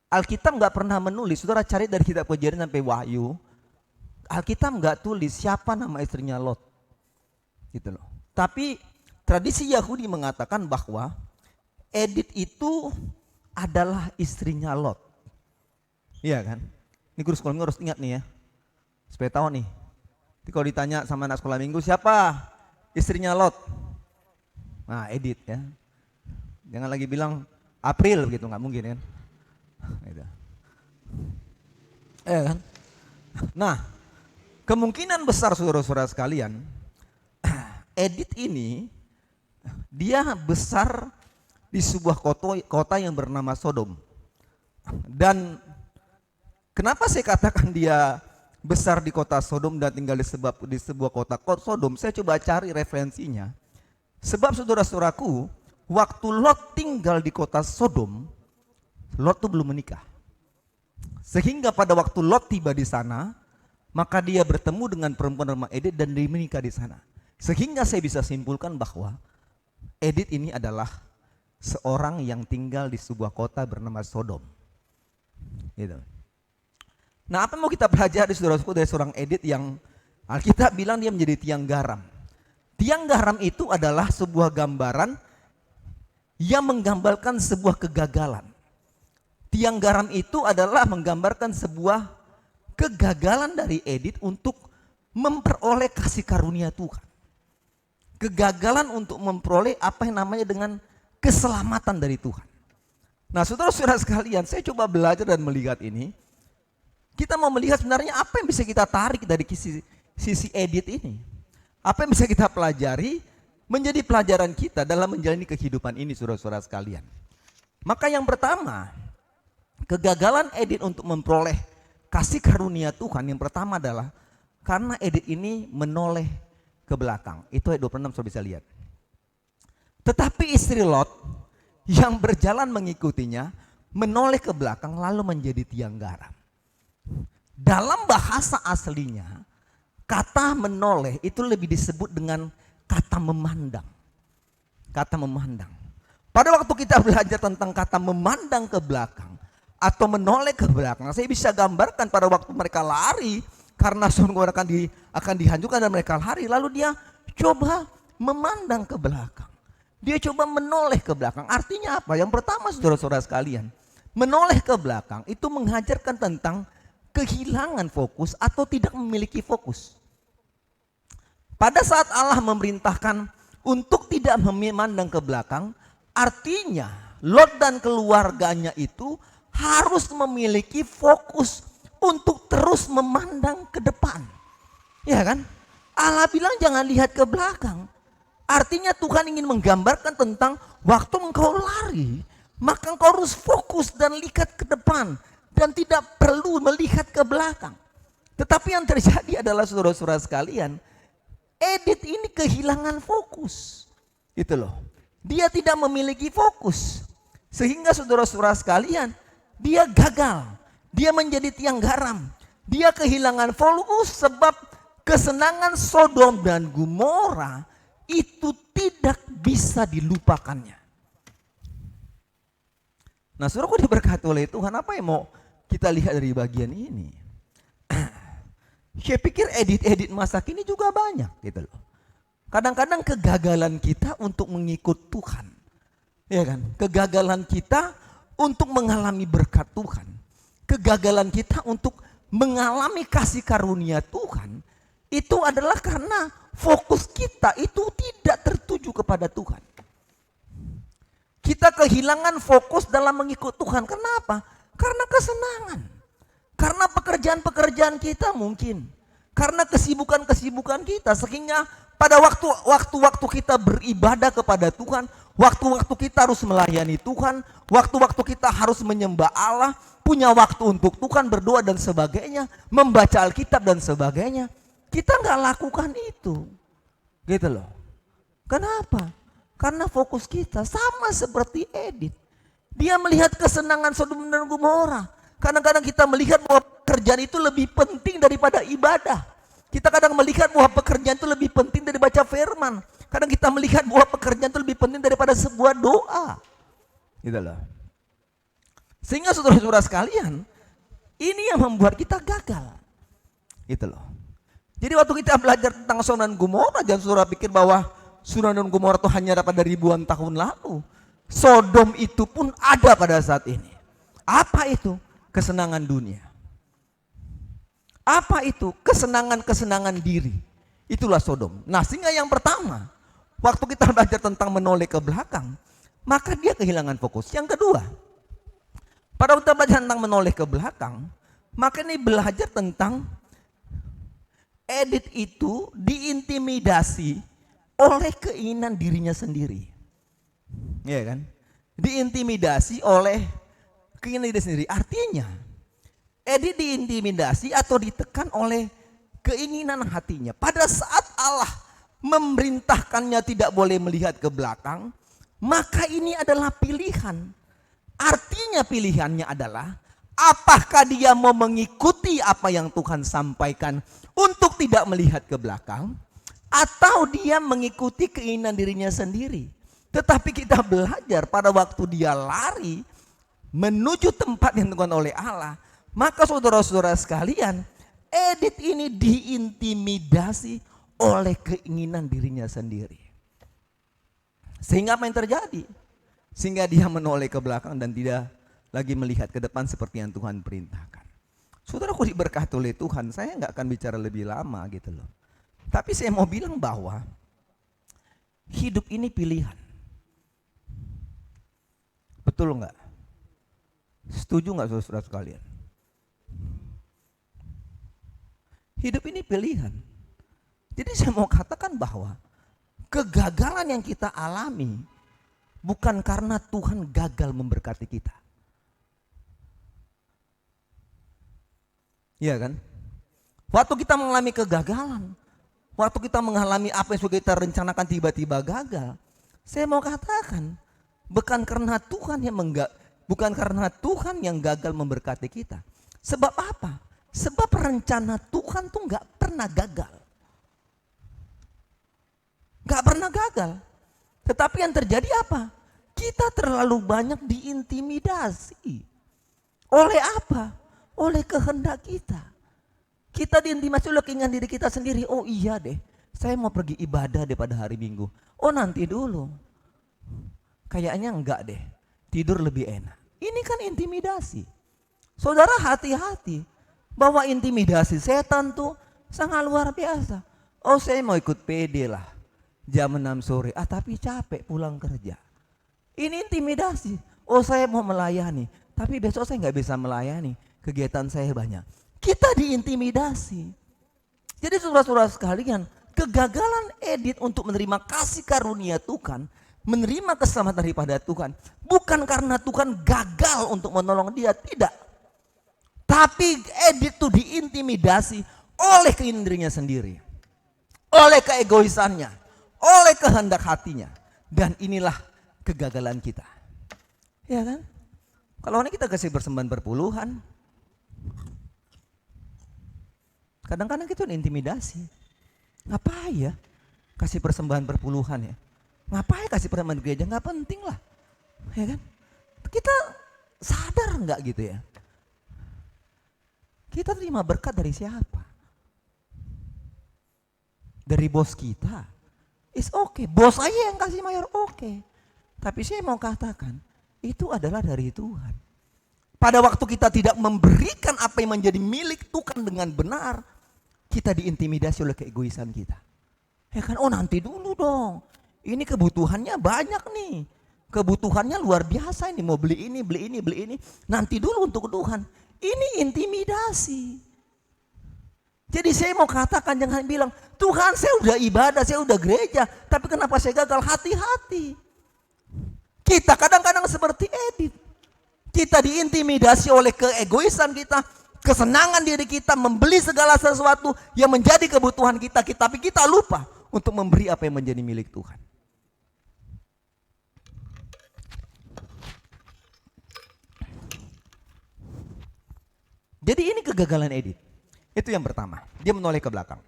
Alkitab nggak pernah menulis, saudara cari dari kitab Kejadian sampai Wahyu, Alkitab nggak tulis siapa nama istrinya Lot, gitu loh. Tapi tradisi Yahudi mengatakan bahwa Edith itu adalah istrinya Lot, iya kan? Ini guru sekolah minggu harus ingat nih ya, supaya tahu nih. Jadi kalau ditanya sama anak sekolah minggu siapa istrinya Lot, nah Edith ya. Jangan lagi bilang April begitu, nggak mungkin kan? Gitu. Kan? Nah, kemungkinan besar saudara-saudara sekalian, Edith ini dia besar di sebuah kota yang bernama Sodom. Dan kenapa saya katakan dia besar di kota Sodom dan tinggal di sebuah kota Sodom? Saya coba cari referensinya. Sebab saudara-saudaraku, waktu Lot tinggal di kota Sodom, Lot tuh belum menikah. Sehingga pada waktu Lot tiba di sana, maka dia bertemu dengan perempuan bernama Edith dan dia menikah di sana. Sehingga saya bisa simpulkan bahwa Edith ini adalah seorang yang tinggal di sebuah kota bernama Sodom. Gitu. Nah, apa yang mau kita pelajari saudara-saudaraku dari seorang Edith yang Alkitab bilang dia menjadi tiang garam. Tiang garam itu adalah sebuah gambaran yang menggambarkan sebuah kegagalan. Tiang garam itu adalah menggambarkan sebuah kegagalan dari Edith untuk memperoleh kasih karunia Tuhan. Kegagalan untuk memperoleh apa yang namanya dengan keselamatan dari Tuhan. Nah saudara-saudara sekalian, saya coba belajar dan melihat ini. Kita mau melihat sebenarnya apa yang bisa kita tarik dari sisi Edith ini. Apa yang bisa kita pelajari menjadi pelajaran kita dalam menjalani kehidupan ini saudara-saudara sekalian. Maka yang pertama, kegagalan Edith untuk memperoleh kasih karunia Tuhan yang pertama adalah karena Edith ini menoleh ke belakang. Itu ayat 26 saudara bisa lihat. Tetapi istri Lot yang berjalan mengikutinya menoleh ke belakang lalu menjadi tiang garam. Dalam bahasa aslinya kata menoleh itu lebih disebut dengan kata memandang. Kata memandang. Pada waktu kita belajar tentang kata memandang ke belakang atau menoleh ke belakang, saya bisa gambarkan pada waktu mereka lari karena Sodom dan Gomora akan dihancurkan dan mereka lari, lalu dia coba memandang ke belakang. Dia coba menoleh ke belakang. Artinya apa? Yang pertama saudara-saudara sekalian, menoleh ke belakang itu mengajarkan tentang kehilangan fokus atau tidak memiliki fokus. Pada saat Allah memerintahkan untuk tidak memandang ke belakang, artinya Lot dan keluarganya itu harus memiliki fokus untuk terus memandang ke depan. Ya kan? Allah bilang jangan lihat ke belakang. Artinya Tuhan ingin menggambarkan tentang waktu engkau lari, maka engkau harus fokus dan lihat ke depan dan tidak perlu melihat ke belakang. Tetapi yang terjadi adalah saudara-saudara sekalian, Edith ini kehilangan fokus. Itu loh. Dia tidak memiliki fokus. Sehingga saudara-saudara sekalian, dia gagal. Dia menjadi tiang garam. Dia kehilangan fokus sebab kesenangan Sodom dan Gomora itu tidak bisa dilupakannya. Nah, saudaraku diberkati oleh Tuhan, apa yang mau kita lihat dari bagian ini? Saya pikir edit masa kini juga banyak gitu loh. Kadang-kadang kegagalan kita untuk mengikut Tuhan. Ya kan? Kegagalan kita untuk mengalami berkat Tuhan. Kegagalan kita untuk mengalami kasih karunia Tuhan itu adalah karena fokus kita itu tidak tertuju kepada Tuhan. Kita kehilangan fokus dalam mengikut Tuhan. Kenapa? Karena kesenangan. Karena pekerjaan-pekerjaan kita mungkin. Karena kesibukan-kesibukan kita. Sehingga pada waktu-waktu kita beribadah kepada Tuhan, waktu-waktu kita harus melayani Tuhan, waktu-waktu kita harus menyembah Allah, punya waktu untuk Tuhan, berdoa dan sebagainya, membaca Alkitab dan sebagainya. Kita nggak lakukan itu. Gitu loh. Kenapa? Karena fokus kita sama seperti Edith. Dia melihat kesenangan Sodom dan Gomora. Kadang-kadang kita melihat bahwa pekerjaan itu lebih penting daripada ibadah. Kita kadang melihat bahwa pekerjaan itu lebih penting dari baca firman. Kadang kita melihat bahwa pekerjaan itu lebih penting daripada sebuah doa. Gitu loh. Sehingga saudara-saudara sekalian, ini yang membuat kita gagal. Gitu loh. Jadi waktu kita belajar tentang Sodom dan Gomora, jangan saudara pikir bahwa Sodom dan Gomora itu hanya ada pada ribuan tahun lalu. Sodom itu pun ada pada saat ini. Apa itu? Kesenangan dunia. Apa itu? Kesenangan-kesenangan diri. Itulah Sodom. Nah, sehingga yang pertama, waktu kita belajar tentang menoleh ke belakang, maka dia kehilangan fokus. Yang kedua, pada waktu kita belajar tentang menoleh ke belakang, maka ini belajar tentang Edith itu diintimidasi oleh keinginan dirinya sendiri. Ya kan? Diintimidasi oleh keinginan diri sendiri. Artinya, Edith diintimidasi atau ditekan oleh keinginan hatinya. Pada saat Allah memerintahkannya tidak boleh melihat ke belakang, maka ini adalah pilihan. Artinya pilihannya adalah, apakah dia mau mengikuti apa yang Tuhan sampaikan untuk tidak melihat ke belakang, atau dia mengikuti keinginan dirinya sendiri. Tetapi kita belajar pada waktu dia lari menuju tempat yang ditentukan oleh Allah, maka saudara-saudara sekalian, Edith ini diintimidasi oleh keinginan dirinya sendiri. Sehingga apa yang terjadi? Sehingga dia menoleh ke belakang dan tidak lagi melihat ke depan seperti yang Tuhan perintahkan. Saudaraku diberkati oleh Tuhan, saya nggak akan bicara lebih lama gitu loh. Tapi saya mau bilang bahwa hidup ini pilihan. Betul nggak? Setuju nggak saudara sekalian? Hidup ini pilihan. Jadi saya mau katakan bahwa kegagalan yang kita alami bukan karena Tuhan gagal memberkati kita. Iya kan? Waktu kita mengalami kegagalan, waktu kita mengalami apa yang sudah kita rencanakan tiba-tiba gagal, saya mau katakan bukan karena Tuhan yang gagal memberkati kita. Sebab apa? Sebab rencana Tuhan tuh nggak pernah gagal. Nggak pernah gagal. Tetapi yang terjadi apa? Kita terlalu banyak diintimidasi. Oleh apa? Oleh kehendak kita. Kita diintimidasi oleh keinginan diri kita sendiri. Oh iya deh, saya mau pergi ibadah deh pada hari Minggu. Oh nanti dulu. Kayaknya enggak deh, tidur lebih enak. Ini kan intimidasi. Saudara hati-hati bahwa intimidasi setan tuh sangat luar biasa. Oh saya mau ikut PD lah jam 6 sore, tapi capek pulang kerja. Ini intimidasi. Oh saya mau melayani, tapi besok saya nggak bisa melayani, kegiatan saya banyak. Kita diintimidasi. Jadi saudara-saudara sekalian, kegagalan Edith untuk menerima kasih karunia Tuhan, menerima keselamatan daripada Tuhan, bukan karena Tuhan gagal untuk menolong dia, tidak. Tapi Edith itu diintimidasi oleh keinginan dirinya sendiri, oleh keegoisannya, oleh kehendak hatinya. Dan inilah kegagalan kita. Ya kan? Kalau ini kita kasih persembahan berpuluhan, kadang-kadang kita intimidasi. Ngapain ya kasih persembahan berpuluhan ya? Ngapain kasih persembahan di gereja? Nggak penting lah, ya kan? Kita sadar nggak gitu ya? Kita terima berkat dari siapa? Dari bos kita. It's okay, bos aja yang kasih mayor, oke. Tapi saya mau katakan, itu adalah dari Tuhan. Pada waktu kita tidak memberikan apa yang menjadi milik Tuhan dengan benar, kita diintimidasi oleh keegoisan kita. Ya kan, oh nanti dulu dong. Ini kebutuhannya banyak nih. Kebutuhannya luar biasa ini, mau beli ini, beli ini, beli ini. Nanti dulu untuk Tuhan. Ini intimidasi. Jadi saya mau katakan, jangan bilang, Tuhan saya udah ibadah, saya udah gereja, tapi kenapa saya gagal? Hati-hati. Kita kadang-kadang seperti Edith. Kita diintimidasi oleh keegoisan kita, kesenangan diri kita, membeli segala sesuatu yang menjadi kebutuhan kita, tapi kita lupa untuk memberi apa yang menjadi milik Tuhan. Jadi ini kegagalan Edith. Itu yang pertama, dia menoleh ke belakang.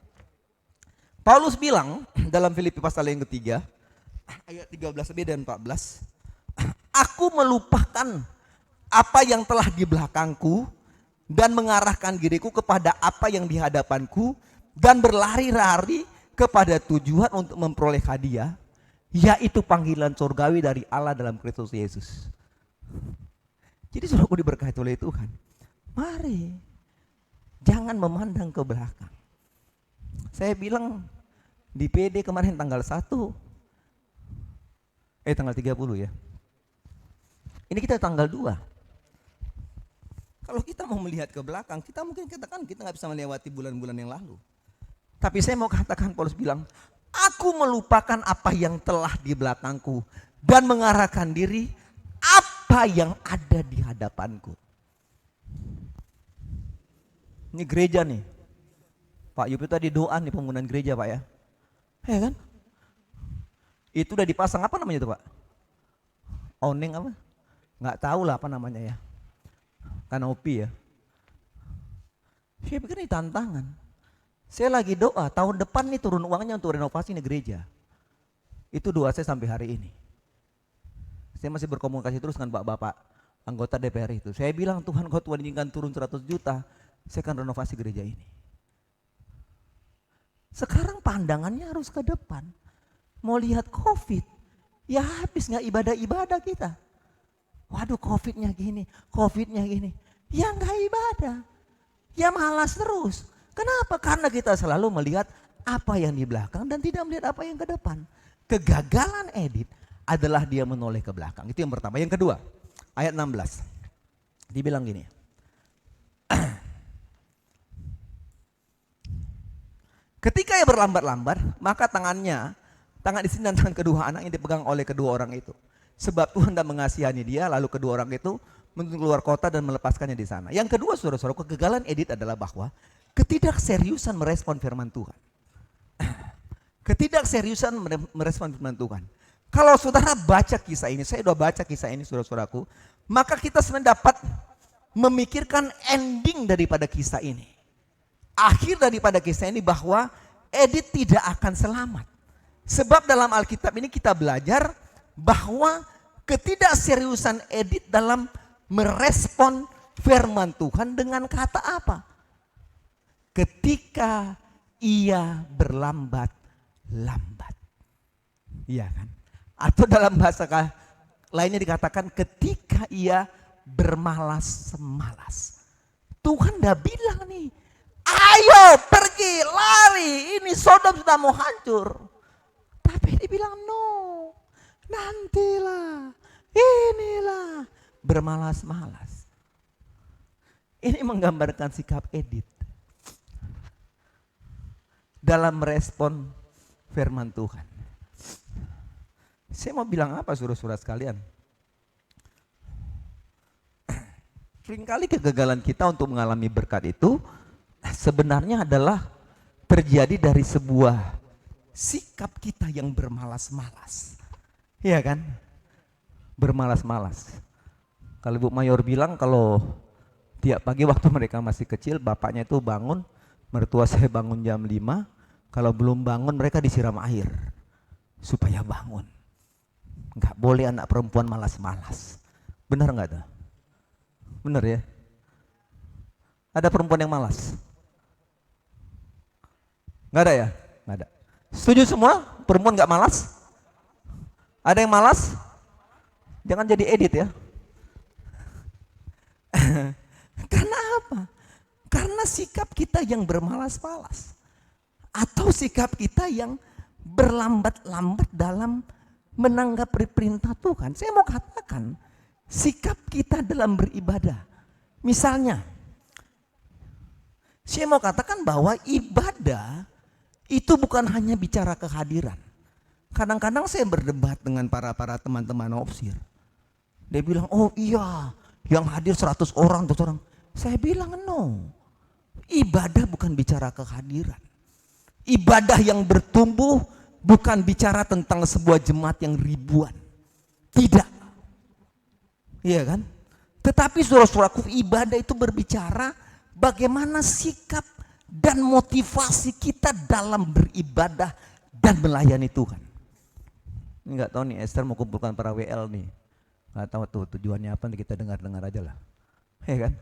Paulus bilang dalam Filipi pasal yang ketiga, ayat 13b dan 14, aku melupakan apa yang telah di belakangku dan mengarahkan diriku kepada apa yang di hadapanku dan berlari-lari kepada tujuan untuk memperoleh hadiah, yaitu panggilan surgawi dari Allah dalam Kristus Yesus. Jadi saudaraku diberkati oleh Tuhan. Mari, jangan memandang ke belakang. Saya bilang di PD kemarin tanggal 30 ya. Ini kita tanggal 2. Kalau kita mau melihat ke belakang, kita mungkin katakan kita nggak bisa melewati bulan-bulan yang lalu. Tapi saya mau katakan, Paulus bilang, aku melupakan apa yang telah di belakangku dan mengarahkan diri apa yang ada di hadapanku. Ini gereja nih. Pak Yupi tadi doa nih pembangunan gereja Pak ya. Ya kan? Itu udah dipasang apa namanya itu Pak? Awning apa? Nggak tahu lah apa namanya ya. Kanopi ya. Saya pikir ini tantangan. Saya lagi doa tahun depan nih turun uangnya untuk renovasi nih gereja. Itu doa saya sampai hari ini. Saya masih berkomunikasi terus dengan bapak-bapak anggota DPR itu. Saya bilang Tuhan kau Tuhan izinkan turun 100 juta. Saya akan renovasi gereja ini. Sekarang pandangannya harus ke depan. Mau lihat COVID, ya habis nggak ibadah-ibadah kita. Waduh covidnya gini. Ya nggak ibadah. Ya malas terus. Kenapa? Karena kita selalu melihat apa yang di belakang dan tidak melihat apa yang ke depan. Kegagalan Edith adalah dia menoleh ke belakang. Itu yang pertama. Yang kedua, ayat 16. Dibilang gini. Ketika ia berlambat-lambat, maka tangan istri dan tangan kedua anak yang dipegang oleh kedua orang itu. Sebab Tuhan dah mengasihani dia, lalu kedua orang itu menuntun keluar kota dan melepaskannya di sana. Yang kedua, saudara-saudara, kegagalan Edith adalah bahwa ketidakseriusan merespon firman Tuhan. Ketidakseriusan merespon firman Tuhan. Kalau saudara baca kisah ini, saya sudah baca kisah ini saudara-saudaraku, maka kita sebenarnya dapat memikirkan ending daripada kisah ini. Akhir daripada kisah ini bahwa Edith tidak akan selamat. Sebab dalam Alkitab ini kita belajar bahwa ketidakseriusan Edith dalam merespon firman Tuhan dengan kata apa? ketika ia berlambat-lambat. Iya kan? Atau dalam bahasa lainnya dikatakan ketika ia bermalas-malas. Tuhan udah bilang nih, ayo pergi, lari, ini Sodom sudah mau hancur. Tapi dia bilang no, nantilah, inilah, bermalas-malas. Ini menggambarkan sikap Edith dalam merespon firman Tuhan. Saya mau bilang apa saudara-saudara sekalian? Seringkali kegagalan kita untuk mengalami berkat itu sebenarnya adalah terjadi dari sebuah sikap kita yang bermalas-malas. Iya kan? Bermalas-malas. Kalau Ibu Mayor bilang kalau tiap pagi waktu mereka masih kecil, bapaknya itu bangun, mertua saya bangun jam 5, kalau belum bangun mereka disiram air supaya bangun. Enggak boleh anak perempuan malas-malas. Benar enggak tuh? Benar ya? Ada perempuan yang malas? Enggak ada ya? Enggak ada. Setuju semua? Perempuan enggak malas? Ada yang malas? Jangan jadi edit ya. Karena apa? Karena sikap kita yang bermalas-malas. Atau sikap kita yang berlambat-lambat dalam menanggapi perintah Tuhan. Saya mau katakan, sikap kita dalam beribadah. Misalnya, saya mau katakan bahwa ibadah itu bukan hanya bicara kehadiran. Kadang-kadang saya berdebat dengan para teman-teman opsir. Dia bilang, oh iya, yang hadir 100 orang, 200 orang. Saya bilang, no. Ibadah bukan bicara kehadiran. Ibadah yang bertumbuh bukan bicara tentang sebuah jemaat yang ribuan. Tidak. Iya kan? Tetapi saudara-saudaraku, ibadah itu berbicara bagaimana sikap dan motivasi kita dalam beribadah dan melayani Tuhan. Enggak tahu nih, Esther mau kumpulkan para WL nih. Enggak tahu tuh tujuannya apa, kita dengar-dengar aja lah. Ya kan?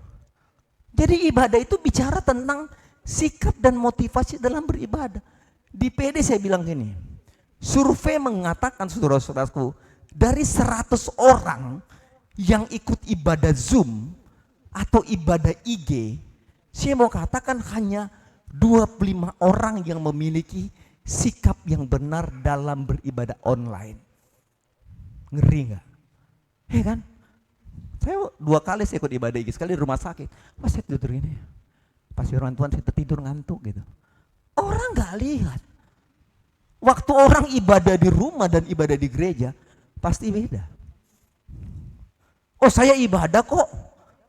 Jadi ibadah itu bicara tentang sikap dan motivasi dalam beribadah. Di PD saya bilang gini, survei mengatakan saudara-saudaraku, dari 100 orang yang ikut ibadah Zoom atau ibadah IG, saya mau katakan hanya 25 orang yang memiliki sikap yang benar dalam beribadah online. Ngeri nggak? Ya kan? Saya 2 kali saya ikut ibadah IG, sekali di rumah sakit. Pas saya tidur ini, pas firman Tuhan saya tertidur ngantuk gitu. Orang nggak lihat. Waktu orang ibadah di rumah dan ibadah di gereja pasti beda. Oh saya ibadah kok,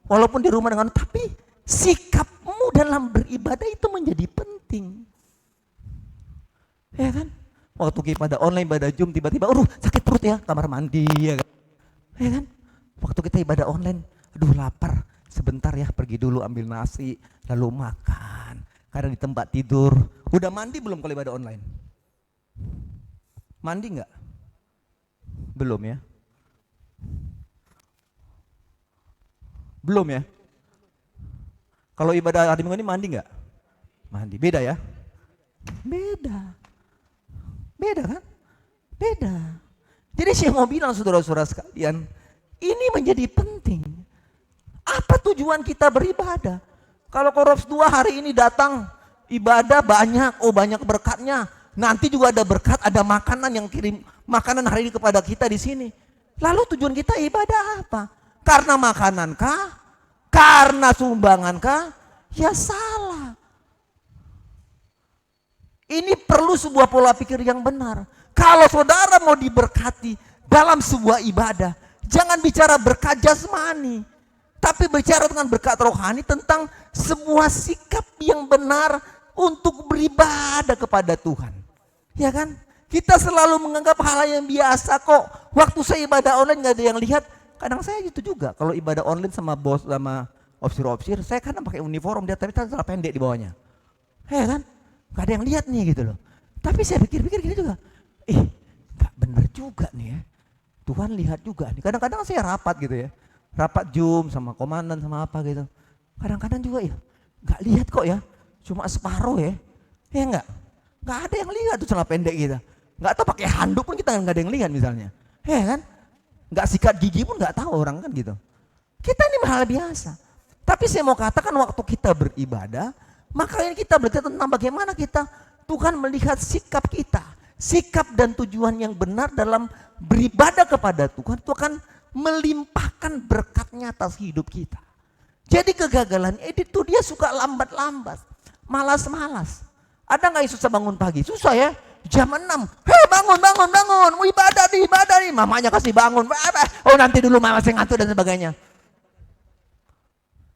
walaupun di rumah dengan, tapi sikapmu dalam beribadah itu menjadi penting. Ya kan? Waktu ibadah online, ibadah Zoom, tiba-tiba, sakit perut ya, kamar mandi ya kan? Ya kan? Waktu kita ibadah online, aduh lapar, sebentar ya pergi dulu ambil nasi, lalu makan. Karena di tempat tidur, udah mandi belum kalau ibadah online? Mandi enggak? Belum ya? Belum ya? Kalau ibadah hari Minggu ini mandi enggak? Mandi, beda ya? Beda. Beda kan? Beda. Jadi saya mau bilang saudara-saudara sekalian, ini menjadi penting. Apa tujuan kita beribadah? Kalau Korops 2 hari ini datang ibadah banyak, banyak berkatnya. Nanti juga ada berkat, ada makanan yang kirim makanan hari ini kepada kita di sini. Lalu tujuan kita ibadah apa? Karena makanan kah? Karena sumbangan kah? Ya salah. Ini perlu sebuah pola pikir yang benar. Kalau saudara mau diberkati dalam sebuah ibadah, jangan bicara berkat jasmani, tapi bicara dengan berkat rohani tentang sebuah sikap yang benar untuk beribadah kepada Tuhan. Ya kan? Kita selalu menganggap hal yang biasa kok. Waktu saya ibadah online nggak ada yang lihat. Kadang saya gitu juga. Kalau ibadah online sama bos, sama opsir-opsir, saya kadang pakai uniform, dia tapi celana pendek di bawahnya. Ya kan? Gak ada yang lihat nih gitu loh. Tapi saya pikir-pikir gini juga. Gak bener juga nih ya. Tuhan lihat juga nih. Kadang-kadang saya rapat gitu ya. Rapat Zoom sama komandan sama apa gitu. Kadang-kadang juga ya. Gak lihat kok ya. cuma separuh ya. Ya enggak? Enggak ada yang lihat tuh celana pendek kita. Enggak tahu pakai handuk pun kita enggak ada yang lihat misalnya. Ya kan? Enggak sikat gigi pun enggak tahu orang kan gitu. Kita ini hal biasa. Tapi saya mau katakan waktu kita beribadah, maka ini kita belajar tentang bagaimana kita Tuhan melihat sikap kita. Sikap dan tujuan yang benar dalam beribadah kepada Tuhan itu akan melimpahkan berkatnya atas hidup kita. Jadi kegagalan Edith tuh dia suka lambat-lambat, malas-malas. Ada nggak yang susah bangun pagi? Susah ya, jam 6. Hei bangun, mau ibadah nih. Mamanya kasih bangun. Oh nanti dulu mama masih ngantuk dan sebagainya.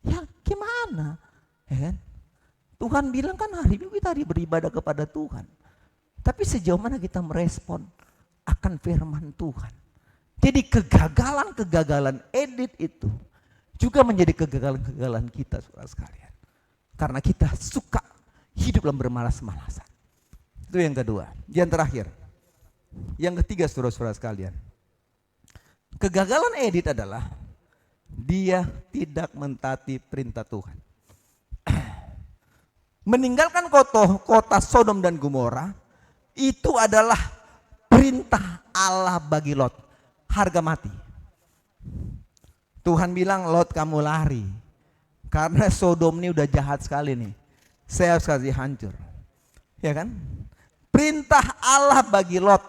Ya gimana? Ya kan? Tuhan bilang kan hari Minggu kita hari beribadah kepada Tuhan. Tapi sejauh mana kita merespon akan firman Tuhan. Jadi kegagalan Edith itu juga menjadi kegagalan kita saudara sekalian. Karena kita suka hidup dalam bermalas-malasan. Itu yang kedua. Yang terakhir. Yang ketiga saudara-saudara sekalian. Kegagalan Edith adalah dia tidak mentaati perintah Tuhan. Meninggalkan kota Sodom dan Gomora itu adalah perintah Allah bagi Lot. Harga mati. Tuhan bilang, Lot kamu lari. Karena Sodom ini udah jahat sekali nih. Saya harus kasih hancur. Ya kan? Perintah Allah bagi Lot.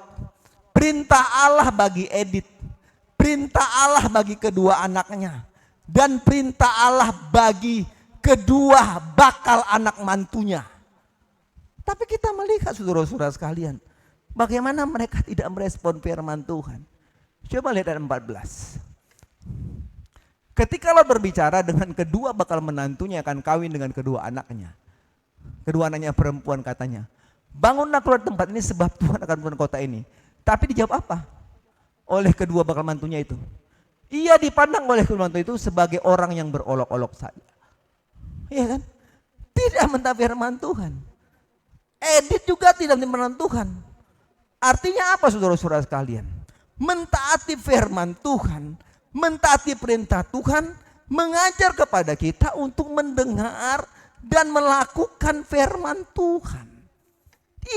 Perintah Allah bagi Edith. Perintah Allah bagi kedua anaknya. Dan perintah Allah bagi kedua bakal anak mantunya. Tapi kita melihat saudara-saudara sekalian. Bagaimana mereka tidak merespon firman Tuhan. Coba lihat ayat 14. Ketika Lot berbicara dengan kedua bakal menantunya akan kawin dengan kedua anaknya. Kedua anaknya perempuan katanya. Bangunlah keluar tempat ini sebab Tuhan akan membuat kota ini. Tapi dijawab apa? Oleh kedua bakal mantunya itu. Ia dipandang oleh kedua mantu itu sebagai orang yang berolok-olok saja. Iya kan? Tidak mentaati firman Tuhan. Edith juga tidak mentaati firman Tuhan. Artinya apa saudara-saudara sekalian? Mentaati firman Tuhan, mentaati perintah Tuhan, mengajar kepada kita untuk mendengar dan melakukan firman Tuhan.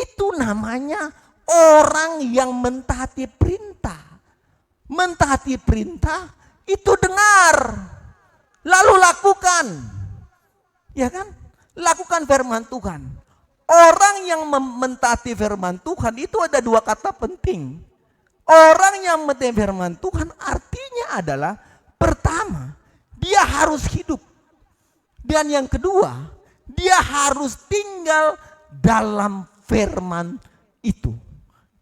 Itu namanya orang yang mentaati perintah. Mentaati perintah itu dengar, lalu lakukan. Ya kan? Lakukan firman Tuhan. Orang yang mentaati firman Tuhan itu ada dua kata penting. Orang yang mentaati firman Tuhan artinya adalah pertama, dia harus hidup. Dan yang kedua, dia harus tinggal dalam firman itu.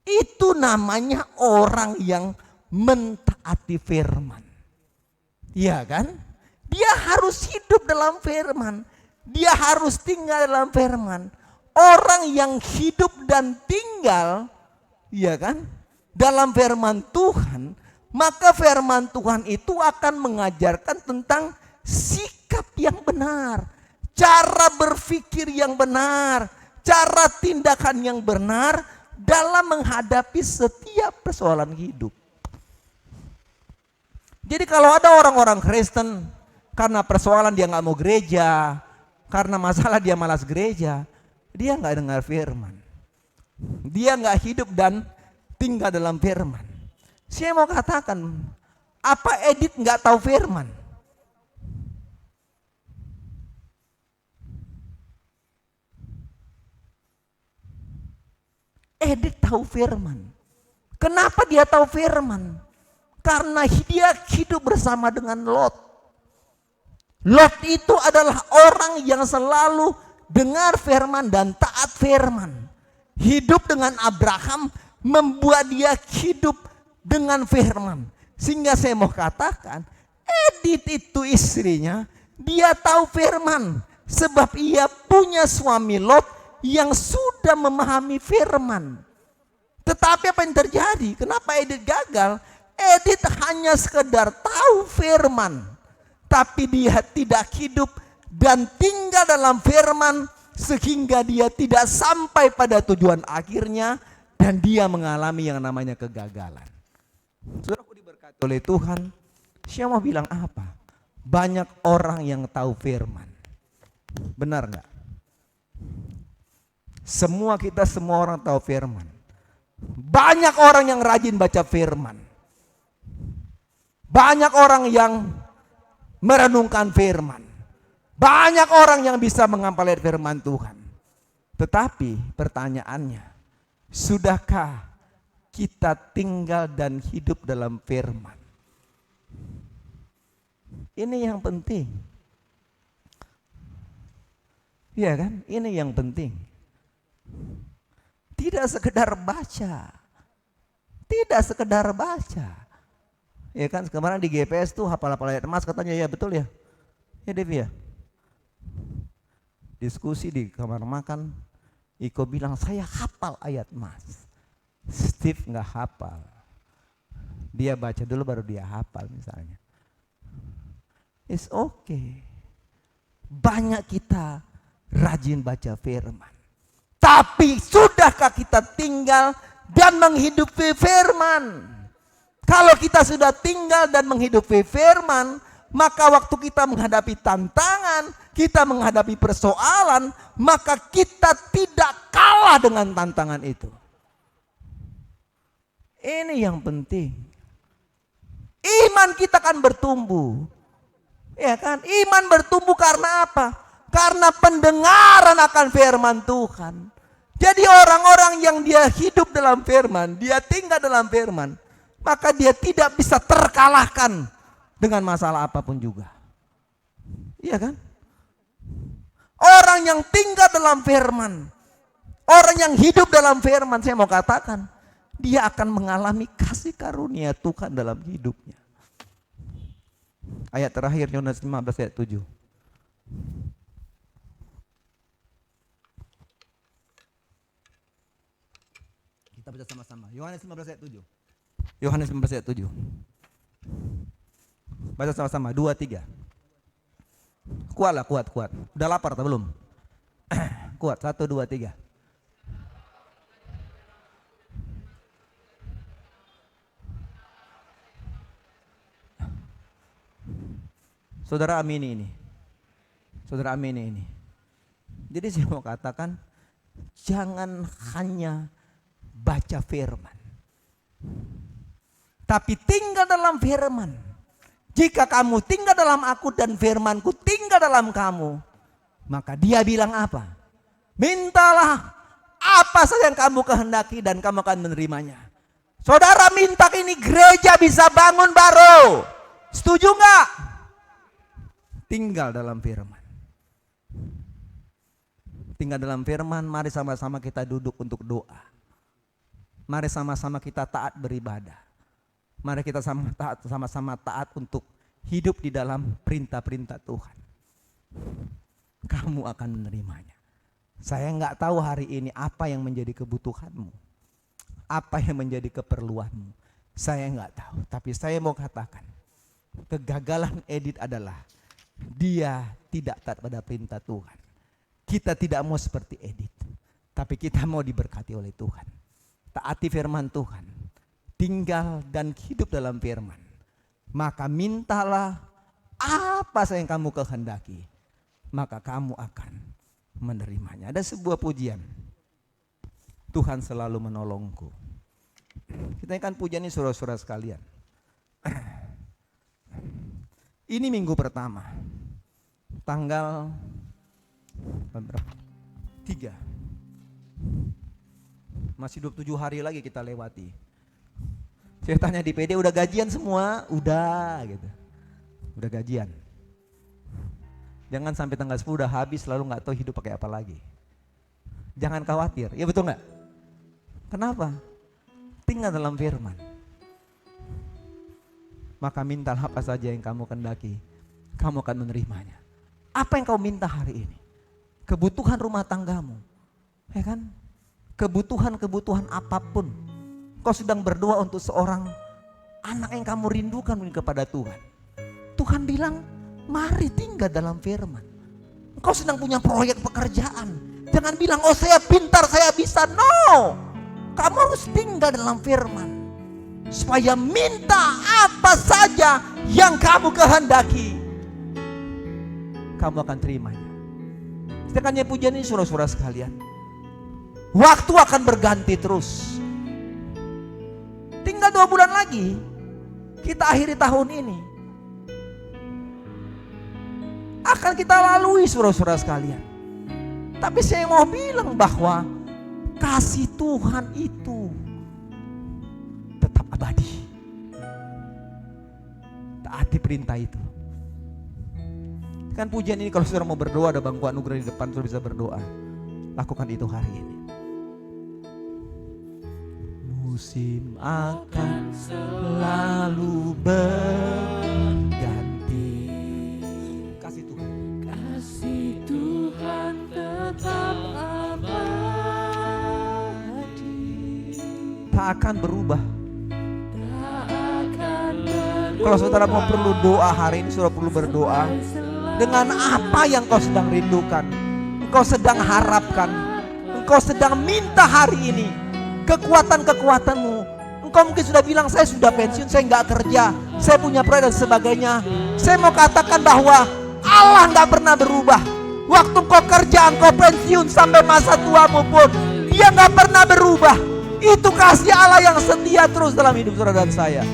Itu namanya orang yang mentaati firman. Iya kan? Dia harus hidup dalam firman. Dia harus tinggal dalam firman. Orang yang hidup dan tinggal, iya kan, dalam firman Tuhan, maka firman Tuhan itu akan mengajarkan tentang sikap yang benar, cara berpikir yang benar, cara tindakan yang benar dalam menghadapi setiap persoalan hidup. Jadi kalau ada orang-orang Kristen karena persoalan dia nggak mau gereja, karena masalah dia malas gereja, dia nggak dengar firman, dia nggak hidup dan tinggal dalam firman. Saya mau katakan, apa Edith nggak tahu firman? Edith tahu firman. Kenapa dia tahu firman? Karena dia hidup bersama dengan Lot. Lot itu adalah orang yang selalu dengar firman dan taat firman. Hidup dengan Abraham membuat dia hidup dengan firman. Sehingga saya mau katakan, Edith itu istrinya, dia tahu firman. Sebab ia punya suami Lot yang sudah memahami firman. Tetapi apa yang terjadi? Kenapa Edith gagal? Edith hanya sekedar tahu firman, tapi dia tidak hidup dan tinggal dalam firman sehingga dia tidak sampai pada tujuan akhirnya dan dia mengalami yang namanya kegagalan. Saudaraku diberkati oleh Tuhan, saya mau bilang apa? Banyak orang yang tahu firman. Benar enggak? Semua orang tahu firman. Banyak orang yang rajin baca firman. Banyak orang yang merenungkan firman. Banyak orang yang bisa menghafal firman Tuhan. Tetapi pertanyaannya, sudahkah kita tinggal dan hidup dalam firman? Ini yang penting. Iya kan? Ini yang penting. Tidak sekedar baca. Tidak sekedar baca. Ya kan, kemarin di GPS tuh hafal-hafal ayat emas katanya, ya betul ya. Ya Devi ya. Diskusi di kamar makan, Iko bilang saya hafal ayat emas. Steve nggak hafal. Dia baca dulu baru dia hafal misalnya. It's okay. Banyak kita rajin baca firman. Tapi sudahkah kita tinggal dan menghidupi firman? Kalau kita sudah tinggal dan menghidupi firman, maka waktu kita menghadapi tantangan, kita menghadapi persoalan, maka kita tidak kalah dengan tantangan itu. Ini yang penting. Iman kita akan bertumbuh. Ya kan? Iman bertumbuh karena apa? Karena pendengaran akan firman Tuhan. Jadi orang-orang yang dia hidup dalam firman, dia tinggal dalam firman, maka dia tidak bisa terkalahkan dengan masalah apapun juga. Iya kan? Orang yang tinggal dalam firman, orang yang hidup dalam firman, saya mau katakan, dia akan mengalami kasih karunia Tuhan dalam hidupnya. Ayat terakhir Yohanes 15 ayat 7. Kita baca sama-sama. Yohanes 15 ayat 7. Yohanes 15 ayat 7. Baca sama-sama, 2, 3. Kuat lah, kuat. Udah lapar atau belum? Kuat, 1, 2, 3. Saudara amini ini. Saudara amini ini. Jadi saya mau katakan, jangan hanya baca firman, tapi tinggal dalam firman. Jika kamu tinggal dalam aku dan firmanku tinggal dalam kamu, maka dia bilang apa? Mintalah apa saja yang kamu kehendaki dan kamu akan menerimanya. Saudara minta ini gereja bisa bangun baru. Setuju enggak? Tinggal dalam firman. Tinggal dalam firman, mari sama-sama kita duduk untuk doa. Mari sama-sama kita taat beribadah. Mari kita sama-sama taat untuk hidup di dalam perintah-perintah Tuhan. Kamu akan menerimanya. Saya enggak tahu hari ini apa yang menjadi kebutuhanmu. Apa yang menjadi keperluanmu. Saya enggak tahu. Tapi saya mau katakan, kegagalan Edith adalah dia tidak taat pada perintah Tuhan. Kita tidak mau seperti Edith, tapi kita mau diberkati oleh Tuhan. Taati firman Tuhan, tinggal dan hidup dalam firman. Maka mintalah apa saja yang kamu kehendaki, maka kamu akan menerimanya. Ada sebuah pujian, Tuhan selalu menolongku. Kita ikan pujian ini saudara-saudara sekalian. Ini minggu pertama, tanggal 3. Masih 27 hari lagi kita lewati. Saya tanya di PD, udah gajian semua? Udah gitu. Udah gajian. Jangan sampai tanggal 10 udah habis lalu gak tahu hidup pakai apa lagi. Jangan khawatir, ya betul gak? Kenapa? Tinggal dalam firman. Maka mintalah apa saja yang kamu kehendaki, kamu akan menerimanya. Apa yang kau minta hari ini? Kebutuhan rumah tanggamu, ya kan? Kebutuhan apapun. Kau sedang berdoa untuk seorang anak yang kamu rindukan kepada Tuhan. Tuhan bilang, mari tinggal dalam firman. Kau sedang punya proyek pekerjaan. Jangan bilang, oh saya pintar, saya bisa. No, kamu harus tinggal dalam firman. Supaya minta apa saja yang kamu kehendaki, kamu akan terimanya. Kita kan pujian ini saudara-saudara sekalian. Waktu akan berganti terus. Tinggal 2 bulan lagi kita akhiri tahun ini. Akan kita lalui saudara-saudara sekalian. Tapi saya mau bilang bahwa kasih Tuhan itu tetap abadi. Taati perintah itu. Kan pujian ini kalau saudara mau berdoa, ada bangku anugerah di depan, saudara bisa berdoa. Lakukan itu hari ini. Musim akan selalu berganti. Kasih Tuhan. Kasih Tuhan tetap abadi, Tak akan berubah. tak akan berubah. Kalau saudara mau perlu doa hari ini, saudara perlu berdoa dengan apa yang kau sedang rindukan, engkau sedang harapkan, engkau sedang minta hari ini. Kekuatan-kekuatanmu. Engkau mungkin sudah bilang, saya sudah pensiun, saya nggak kerja, saya punya proyek dan sebagainya. Saya mau katakan bahwa Allah nggak pernah berubah. Waktu engkau kerja, engkau pensiun sampai masa tuamu pun, Dia nggak pernah berubah. Itu kasih Allah yang setia terus dalam hidup saudara dan saya.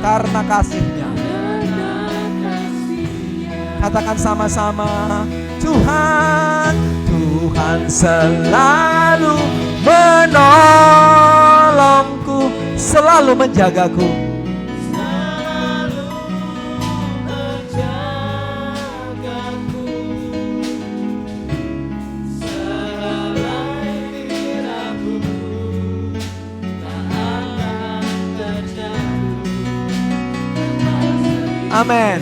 Karena kasih-Nya. Katakan sama-sama, Tuhan, Tuhan selalu menolongku, selalu menjagaku. Amin.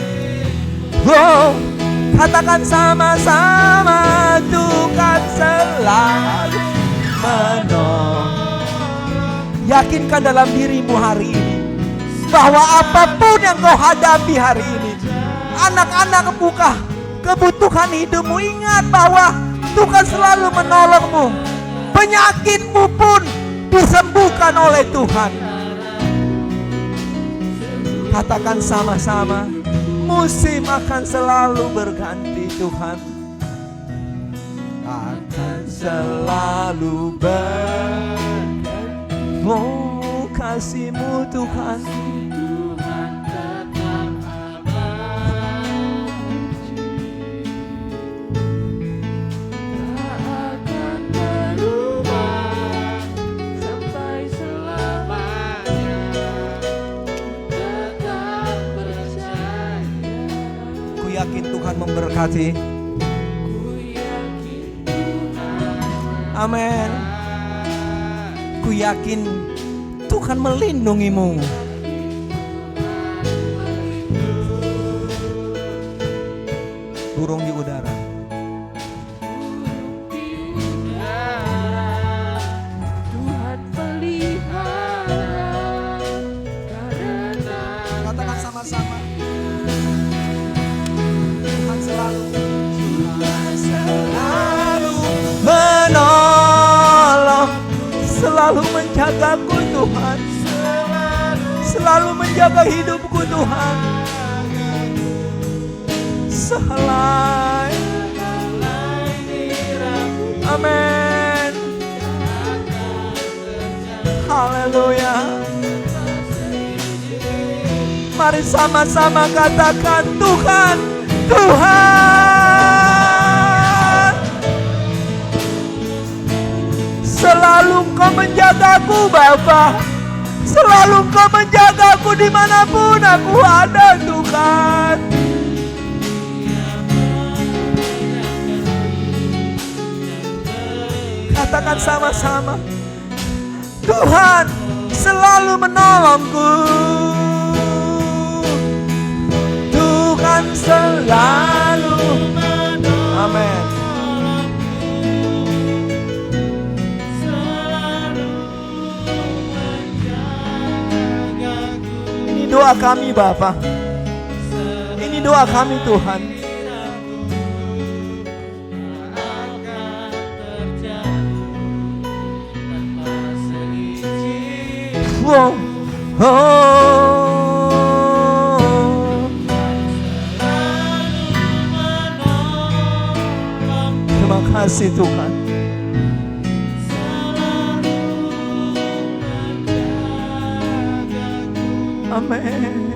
Wow, katakan sama-sama, Tuhan selalu menolong. Yakinkan dalam dirimu hari ini bahwa apapun yang kau hadapi hari ini, anak-anak buka kebutuhan hidupmu, ingat bahwa Tuhan selalu menolongmu. Penyakitmu pun disembuhkan oleh Tuhan. Katakan sama-sama, musim akan selalu berganti Tuhan. Akan selalu berganti. Oh, kasih-Mu Tuhan. Yakin Tuhan memberkati. Amin. Ku yakin Tuhan melindungimu. Burung di udara. Tuhan pelihara, karena Katakan sama-sama. Selalu menolong, selalu menjagaku Tuhan, selalu menjaga hidupku Tuhan. Selain amin. Haleluya. Mari sama-sama katakan, Tuhan, Tuhan, selalu Engkau menjagaku Bapa, selalu Engkau menjagaku dimanapun aku ada Tuhan. Katakan sama-sama, Tuhan selalu menolongku. Tuhan selalu menolong. Amin. Ini doa kami Bapa. Ini doa kami Tuhan. Wow. Oh. kasih Tuhan. Amin.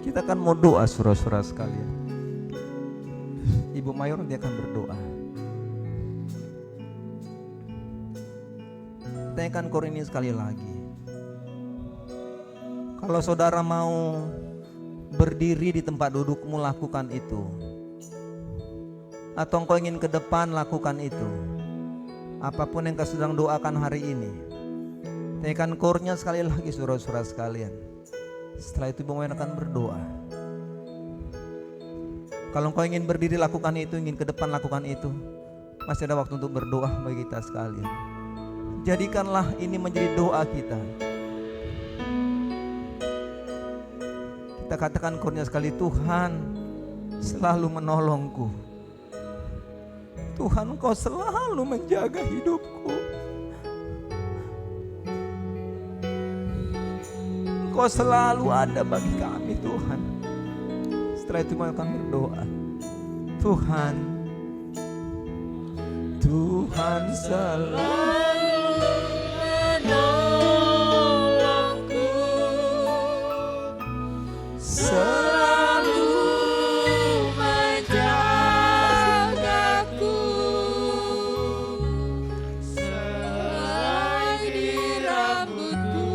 Kita akan mau doa saudara-saudara sekalian. Ibu Mayor nanti akan berdoa. Tanyakan kor ini sekali lagi. Kalau saudara mau berdiri di tempat dudukmu, lakukan itu. Atau engkau ingin ke depan, lakukan itu. Apapun yang kau sedang doakan hari ini, tanyakan kornya sekali lagi saudara-saudara sekalian. Setelah itu Ibu Mayor akan berdoa. Kalau engkau ingin berdiri, lakukan itu. Ingin ke depan, lakukan itu. Masih ada waktu untuk berdoa bagi kita sekalian. Jadikanlah ini menjadi doa kita. Kita katakan kornya sekali, Tuhan selalu menolongku. Tuhan, Engkau selalu menjaga hidupku. Engkau selalu ada bagi kami Tuhan. Setelah itu kami akan berdoa. Tuhan, Tuhan selalu menolongku, selalu menjagaku, selai di rambutku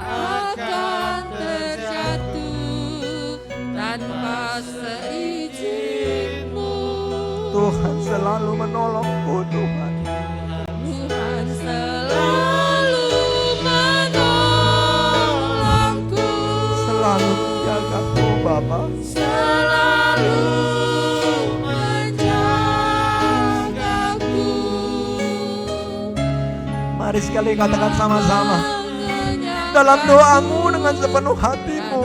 akan terjatuh tanpa seizinmu. Tuhan selalu menolongku Tuhan. Tuhan selalu menolongku, selalu menjagaku Bapa, selalu menjagaku. Mari sekali katakan sama-sama dalam doamu dengan sepenuh hatimu.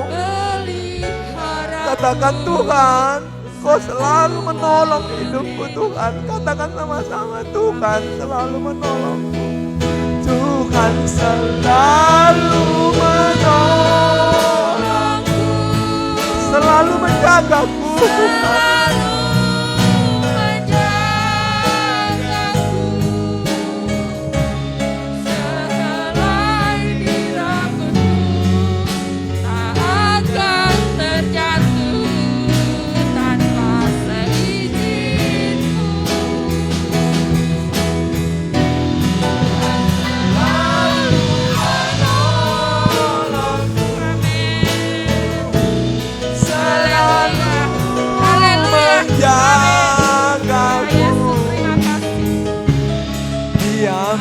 Katakan, Tuhan, Kau selalu menolong hidupku Tuhan. Katakan sama-sama, Tuhan selalu menolongku. Tuhan selalu menolongku, selalu menjagaku Tuhan.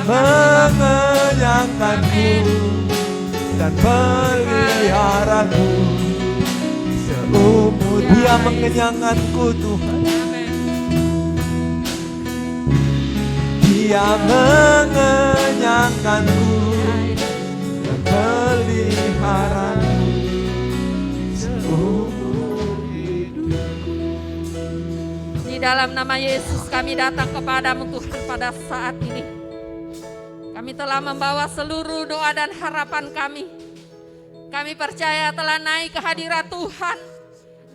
Mengenyangkanku dan peliharaku seumur. Dia mengenyangkanku Tuhan. Dia mengenyangkanku dan peliharaku seumur hidupku. Di dalam nama Yesus kami datang kepadamu Tuhan pada saat ini. Kami telah membawa seluruh doa dan harapan kami. Kami percaya telah naik ke hadirat Tuhan.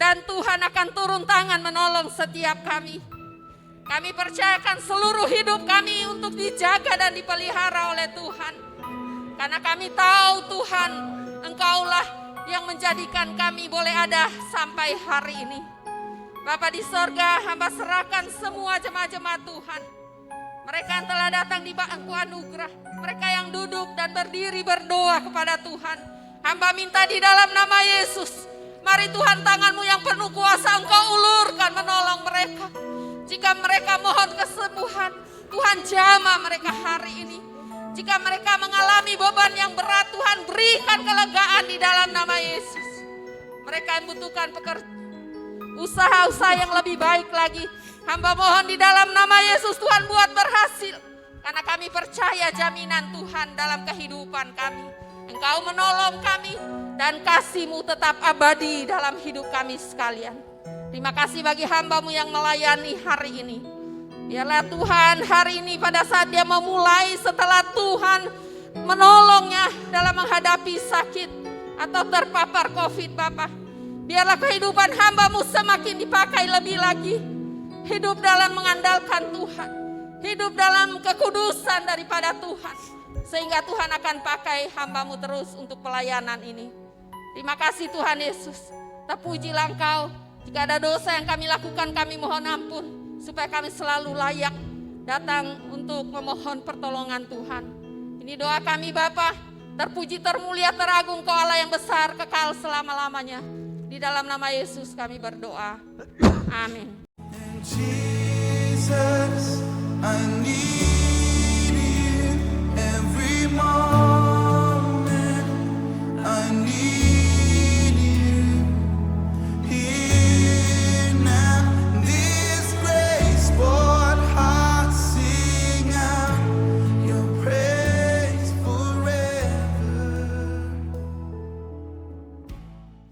Dan Tuhan akan turun tangan menolong setiap kami. Kami percayakan seluruh hidup kami untuk dijaga dan dipelihara oleh Tuhan. Karena kami tahu Tuhan, Engkaulah yang menjadikan kami boleh ada sampai hari ini. Bapa di sorga, hamba serahkan semua jemaat-jemaat Tuhan. Mereka yang telah datang di bangku anugerah, mereka yang duduk dan berdiri berdoa kepada Tuhan. Hamba minta di dalam nama Yesus, mari Tuhan tangan-Mu yang penuh kuasa Engkau ulurkan menolong mereka. Jika mereka mohon kesembuhan, Tuhan jamah mereka hari ini. Jika mereka mengalami beban yang berat, Tuhan berikan kelegaan di dalam nama Yesus. Mereka yang membutuhkan usaha-usaha yang lebih baik lagi, hamba mohon di dalam nama Yesus Tuhan buat berhasil. Karena kami percaya jaminan Tuhan dalam kehidupan kami. Engkau menolong kami dan kasih-Mu tetap abadi dalam hidup kami sekalian. Terima kasih bagi hamba-Mu yang melayani hari ini. Biarlah Tuhan hari ini pada saat dia memulai setelah Tuhan menolongnya dalam menghadapi sakit atau terpapar COVID Bapa. Biarlah kehidupan hamba-Mu semakin dipakai lebih lagi. Hidup dalam mengandalkan Tuhan. Hidup dalam kekudusan daripada Tuhan. Sehingga Tuhan akan pakai hamba-Mu terus untuk pelayanan ini. Terima kasih Tuhan Yesus. Terpujilah Engkau. Jika ada dosa yang kami lakukan kami mohon ampun. Supaya kami selalu layak datang untuk memohon pertolongan Tuhan. Ini doa kami Bapa. Terpuji, termulia, teragung Kau Allah yang besar, kekal selama-lamanya. Di dalam nama Yesus kami berdoa. Amin. Jesus, I need you every morning.